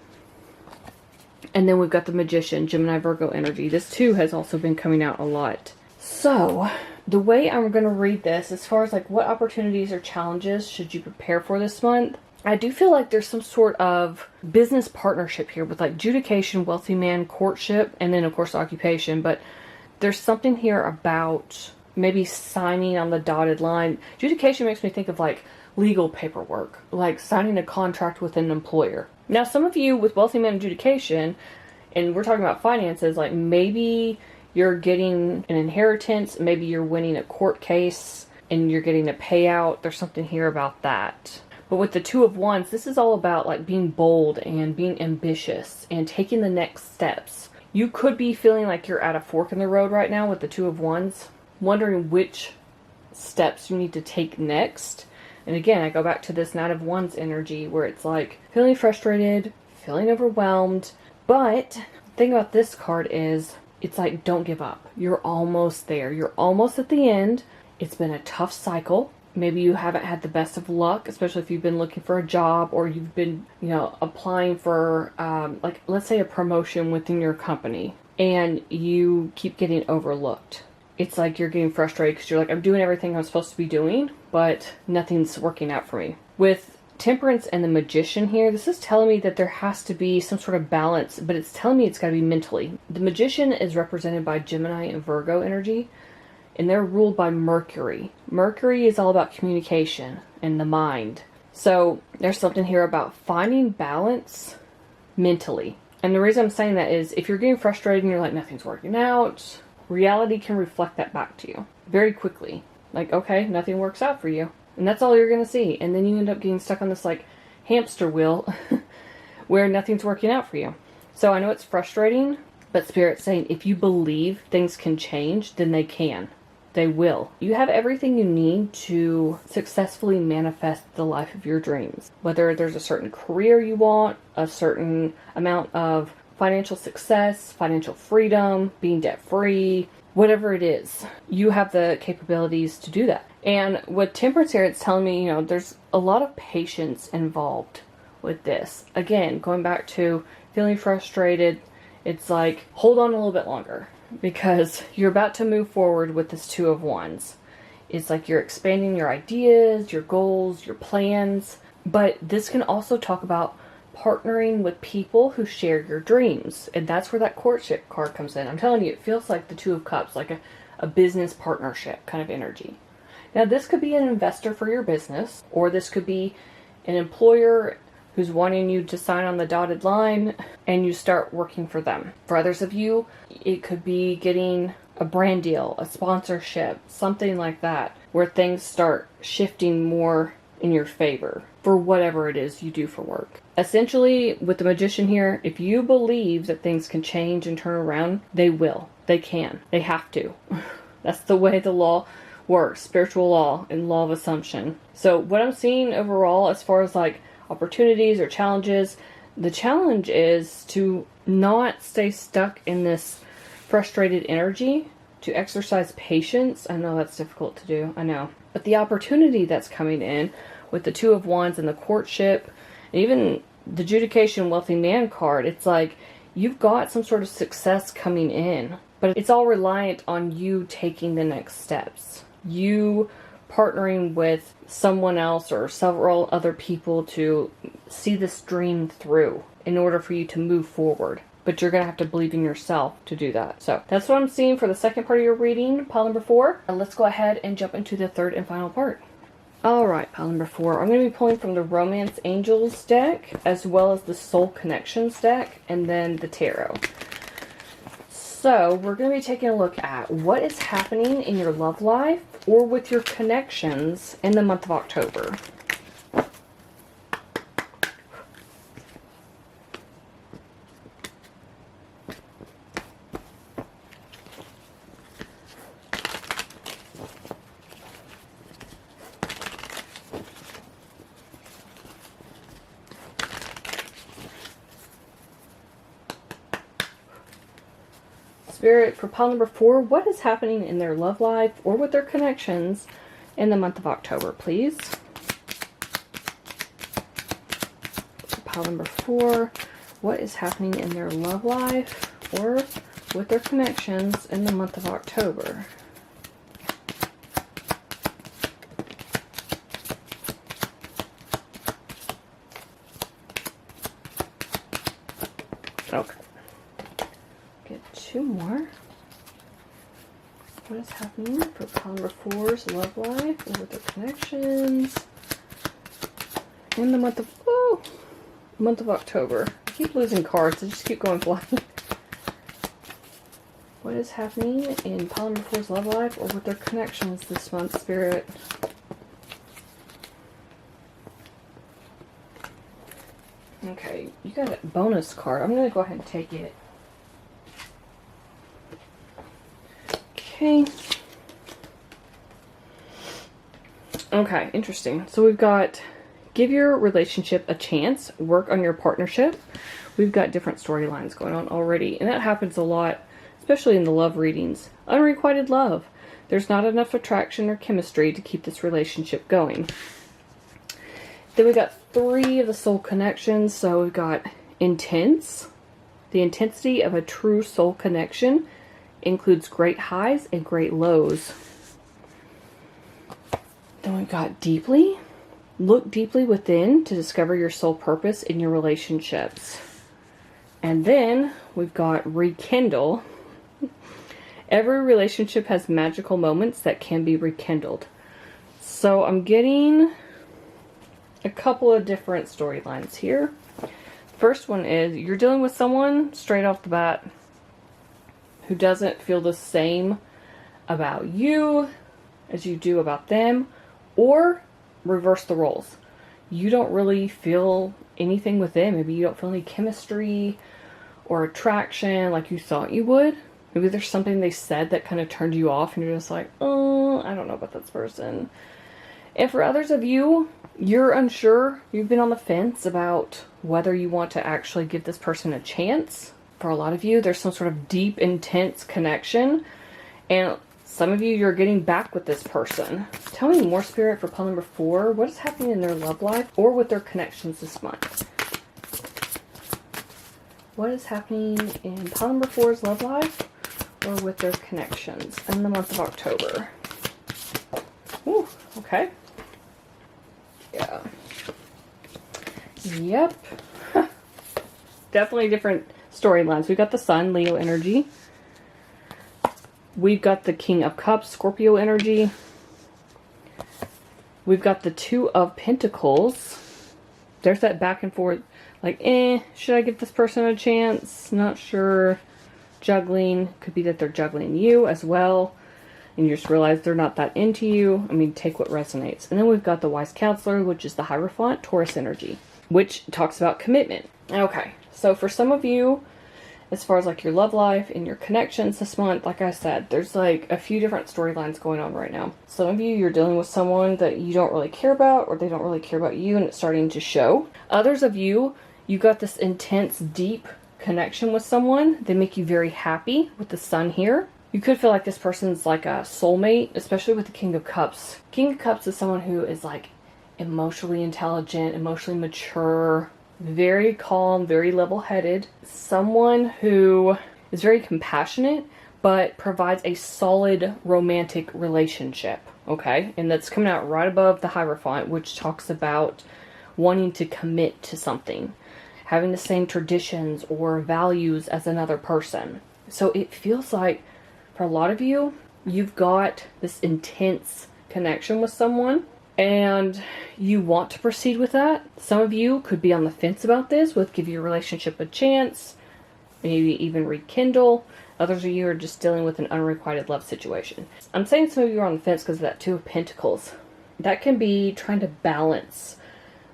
And then we've got the Magician, Gemini, Virgo energy. This too has also been coming out a lot. So, the way I'm going to read this, as far as like what opportunities or challenges should you prepare for this month, I do feel like there's some sort of business partnership here with like adjudication, wealthy man, courtship, and then of course occupation. But there's something here about maybe signing on the dotted line. Adjudication makes me think of like legal paperwork, like signing a contract with an employer. Now, some of you with wealthy man adjudication, and we're talking about finances, like maybe you're getting an inheritance, maybe you're winning a court case and you're getting a payout. There's something here about that. But with the Two of Wands, this is all about like being bold and being ambitious and taking the next steps. You could be feeling like you're at a fork in the road right now with the Two of Wands, wondering which steps you need to take next. And again, I go back to this Knight of Wands energy where it's like feeling frustrated, feeling overwhelmed. But the thing about this card is it's like, don't give up. You're almost there. You're almost at the end. It's been a tough cycle. Maybe you haven't had the best of luck, especially if you've been looking for a job or you've been, applying for, like, let's say a promotion within your company and you keep getting overlooked. It's like you're getting frustrated because you're like, I'm doing everything I'm supposed to be doing, but nothing's working out for me. With Temperance and the Magician here, this is telling me that there has to be some sort of balance, but it's telling me it's got to be mentally. The Magician is represented by Gemini and Virgo energy, and they're ruled by Mercury. Mercury is all about communication and the mind. So there's something here about finding balance mentally. And the reason I'm saying that is if you're getting frustrated and you're like, nothing's working out, reality can reflect that back to you very quickly. Like, okay, nothing works out for you. And that's all you're going to see. And then you end up getting stuck on this like hamster wheel where nothing's working out for you. So I know it's frustrating, but Spirit's saying if you believe things can change, then they can. They will. You have everything you need to successfully manifest the life of your dreams. Whether there's a certain career you want, a certain amount of financial success, financial freedom, being debt-free, whatever it is, you have the capabilities to do that. And with Temperance here, it's telling me, there's a lot of patience involved with this. Again, going back to feeling frustrated, it's like, hold on a little bit longer because you're about to move forward with this Two of Wands. It's like you're expanding your ideas, your goals, your plans, but this can also talk about partnering with people who share your dreams. And that's where that courtship card comes in. I'm telling you, it feels like the Two of Cups, like a business partnership kind of energy. Now, this could be an investor for your business, or this could be an employer who's wanting you to sign on the dotted line and you start working for them. For others of you, it could be getting a brand deal, a sponsorship, something like that, where things start shifting more in your favor for whatever it is you do for work. Essentially, with the Magician here, if you believe that things can change and turn around, they will. They can. They have to. That's the way the law works. Spiritual law and law of assumption. So what I'm seeing overall as far as like opportunities or challenges, the challenge is to not stay stuck in this frustrated energy, to exercise patience. I know that's difficult to do. I know. But the opportunity that's coming in with the Two of Wands and the courtship, and even the adjudication wealthy man card, it's like you've got some sort of success coming in, but it's all reliant on you taking the next steps. You partnering with someone else or several other people to see this dream through in order for you to move forward. but you're going to have to believe in yourself to do that. So that's what I'm seeing for the second part of your reading, pile number 4. And let's go ahead and jump into the third and final part. Alright, pile number 4. I'm going to be pulling from the Romance Angels deck, as well as the Soul Connections deck, and then the Tarot. So we're going to be taking a look at what is happening in your love life or with your connections in the month of October. Spirit, for pile number 4, what is happening in their love life or with their connections in the month of October, please? For pile number 4, what is happening in their love life or with their connections in the month of October? Okay. Get 2 more. What is happening for pile number 4's love life or with their connections in the month of October? I keep losing cards. I just keep going flying. What is happening in pile number 4's love life or with their connections this month, Spirit? Okay, you got a bonus card. I'm going to go ahead and take it. Okay. Okay, interesting. So we've got give your relationship a chance, work on your partnership. We've got different storylines going on already, and that happens a lot, especially in the love readings. Unrequited love. There's not enough attraction or chemistry to keep this relationship going. Then we got 3 of the soul connections. So we've got intense. The intensity of a true soul connection includes great highs and great lows. Then we've got deeply. Look deeply within to discover your soul purpose in your relationships. And then we've got rekindle. Every relationship has magical moments that can be rekindled. So I'm getting a couple of different storylines here. First one is you're dealing with someone straight off the bat who doesn't feel the same about you as you do about them, or reverse the roles. You don't really feel anything with them. Maybe you don't feel any chemistry or attraction like you thought you would. Maybe there's something they said that kind of turned you off and you're just like, oh, I don't know about this person. And for others of you, you're unsure. You've been on the fence about whether you want to actually give this person a chance. For a lot of you, there's some sort of deep, intense connection. And some of you, you're getting back with this person. Tell me more, Spirit, for pile number 4. What is happening in their love life or with their connections this month? What is happening in pile number 4's love life or with their connections in the month of October? Ooh, okay. Yeah. Yep. Definitely different storylines. We've got the Sun, Leo energy. We've got the King of Cups, Scorpio energy. We've got the 2 of Pentacles. There's that back and forth, like, should I give this person a chance? Not sure. Juggling. Could be that they're juggling you as well, and you just realize they're not that into you. I mean, take what resonates. And then we've got the Wise Counselor, which is the Hierophant, Taurus energy, which talks about commitment. Okay, so for some of you, as far as like your love life and your connections this month, like I said, there's like a few different storylines going on right now. Some of you, you're dealing with someone that you don't really care about, or they don't really care about you, and it's starting to show. Others of you, you got this intense, deep connection with someone. They make you very happy with the Sun here. You could feel like this person's like a soulmate, especially with the King of Cups. King of Cups is someone who is like emotionally intelligent, emotionally mature, very calm, very level-headed. Someone who is very compassionate, but provides a solid romantic relationship, okay? And that's coming out right above the Hierophant, which talks about wanting to commit to something. having the same traditions or values as another person. So it feels like for a lot of you, you've got this intense connection with someone and you want to proceed with that. Some of you could be on the fence about this, with give your relationship a chance, maybe even rekindle. Others of you are just dealing with an unrequited love situation. I'm saying some of you are on the fence because of that Two of Pentacles. That can be trying to balance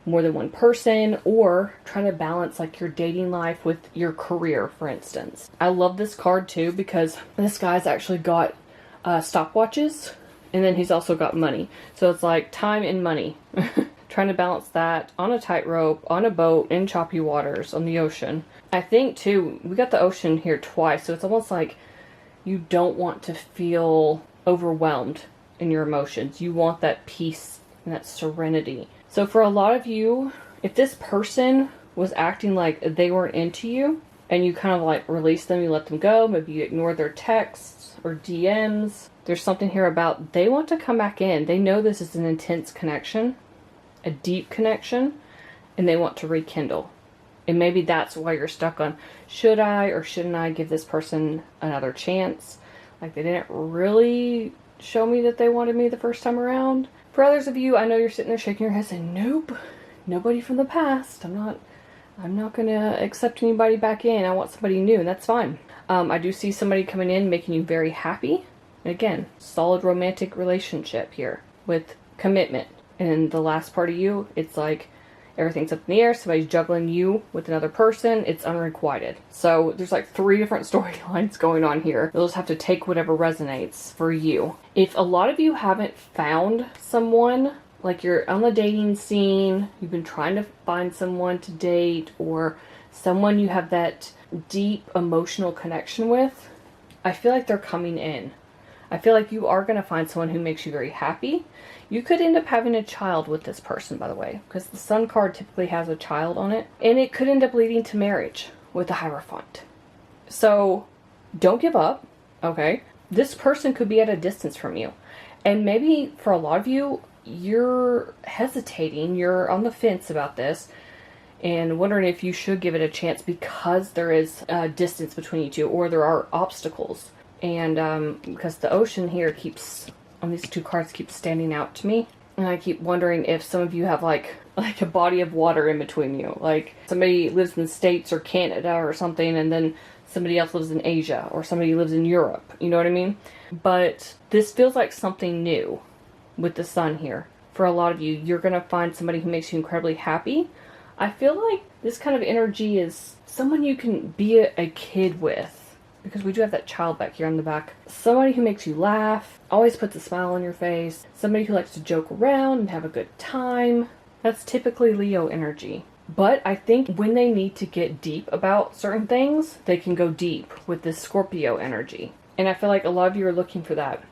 more than one person, or trying to balance like your dating life with your career, for instance. I love this card too because this guy's actually got stopwatches, and then he's also got money. So it's like time and money. Trying to balance that on a tightrope, on a boat, in choppy waters, on the ocean. I think too, we got the ocean here twice, so it's almost like you don't want to feel overwhelmed in your emotions. You want that peace and that serenity. So for a lot of you, if this person was acting like they weren't into you, and you kind of like release them, you let them go, maybe you ignore their texts or DMs, there's something here about they want to come back in. They know this is an intense connection, a deep connection, and they want to rekindle. And maybe that's why you're stuck on, should I or shouldn't I give this person another chance? Like, they didn't really show me that they wanted me the first time around. For others of you, I know you're sitting there shaking your head saying, nope, nobody from the past. I'm not going to accept anybody back in. I want somebody new, and that's fine. I do see somebody coming in making you very happy. And again, solid romantic relationship here with commitment. And the last part of you, it's like everything's up in the air. Somebody's juggling you with another person. It's unrequited. So there's like 3 different storylines going on here. You'll just have to take whatever resonates for you. If a lot of you haven't found someone, like you're on the dating scene, you've been trying to find someone to date, or someone you have that deep emotional connection with, I feel like they're coming in. I feel like you are going to find someone who makes you very happy. You could end up having a child with this person, by the way, because the Sun card typically has a child on it. And it could end up leading to marriage with the Hierophant. So don't give up, okay? This person could be at a distance from you. And maybe for a lot of you, you're hesitating, you're on the fence about this, and wondering if you should give it a chance because there is a distance between you two, or there are obstacles. And because the ocean here keeps, on these 2 cards, keeps standing out to me. And I keep wondering if some of you have like a body of water in between you. Like somebody lives in the States or Canada or something, and then somebody else lives in Asia, or somebody lives in Europe. You know what I mean? But this feels like something new with the Sun here. For a lot of you, you're going to find somebody who makes you incredibly happy. I feel like this kind of energy is someone you can be a kid with. Because we do have that child back here on the back. Somebody who makes you laugh, always puts a smile on your face. Somebody who likes to joke around and have a good time. That's typically Leo energy. But I think when they need to get deep about certain things, they can go deep with this Scorpio energy. And I feel like a lot of you are looking for that.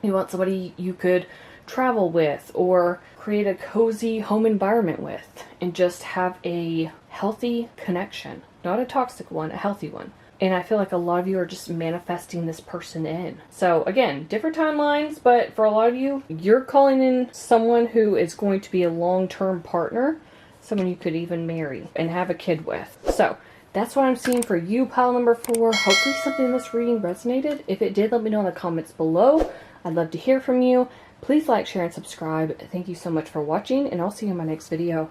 You want somebody you could travel with, or create a cozy home environment with, and just have a healthy connection. Not a toxic one, a healthy one. And I feel like a lot of you are just manifesting this person in. So again, different timelines, but for a lot of you, you're calling in someone who is going to be a long-term partner, someone you could even marry and have a kid with. So that's what I'm seeing for you, pile number 4. Hopefully something in this reading resonated. If it did, let me know in the comments below. I'd love to hear from you. Please like, share, and subscribe. Thank you so much for watching, and I'll see you in my next video.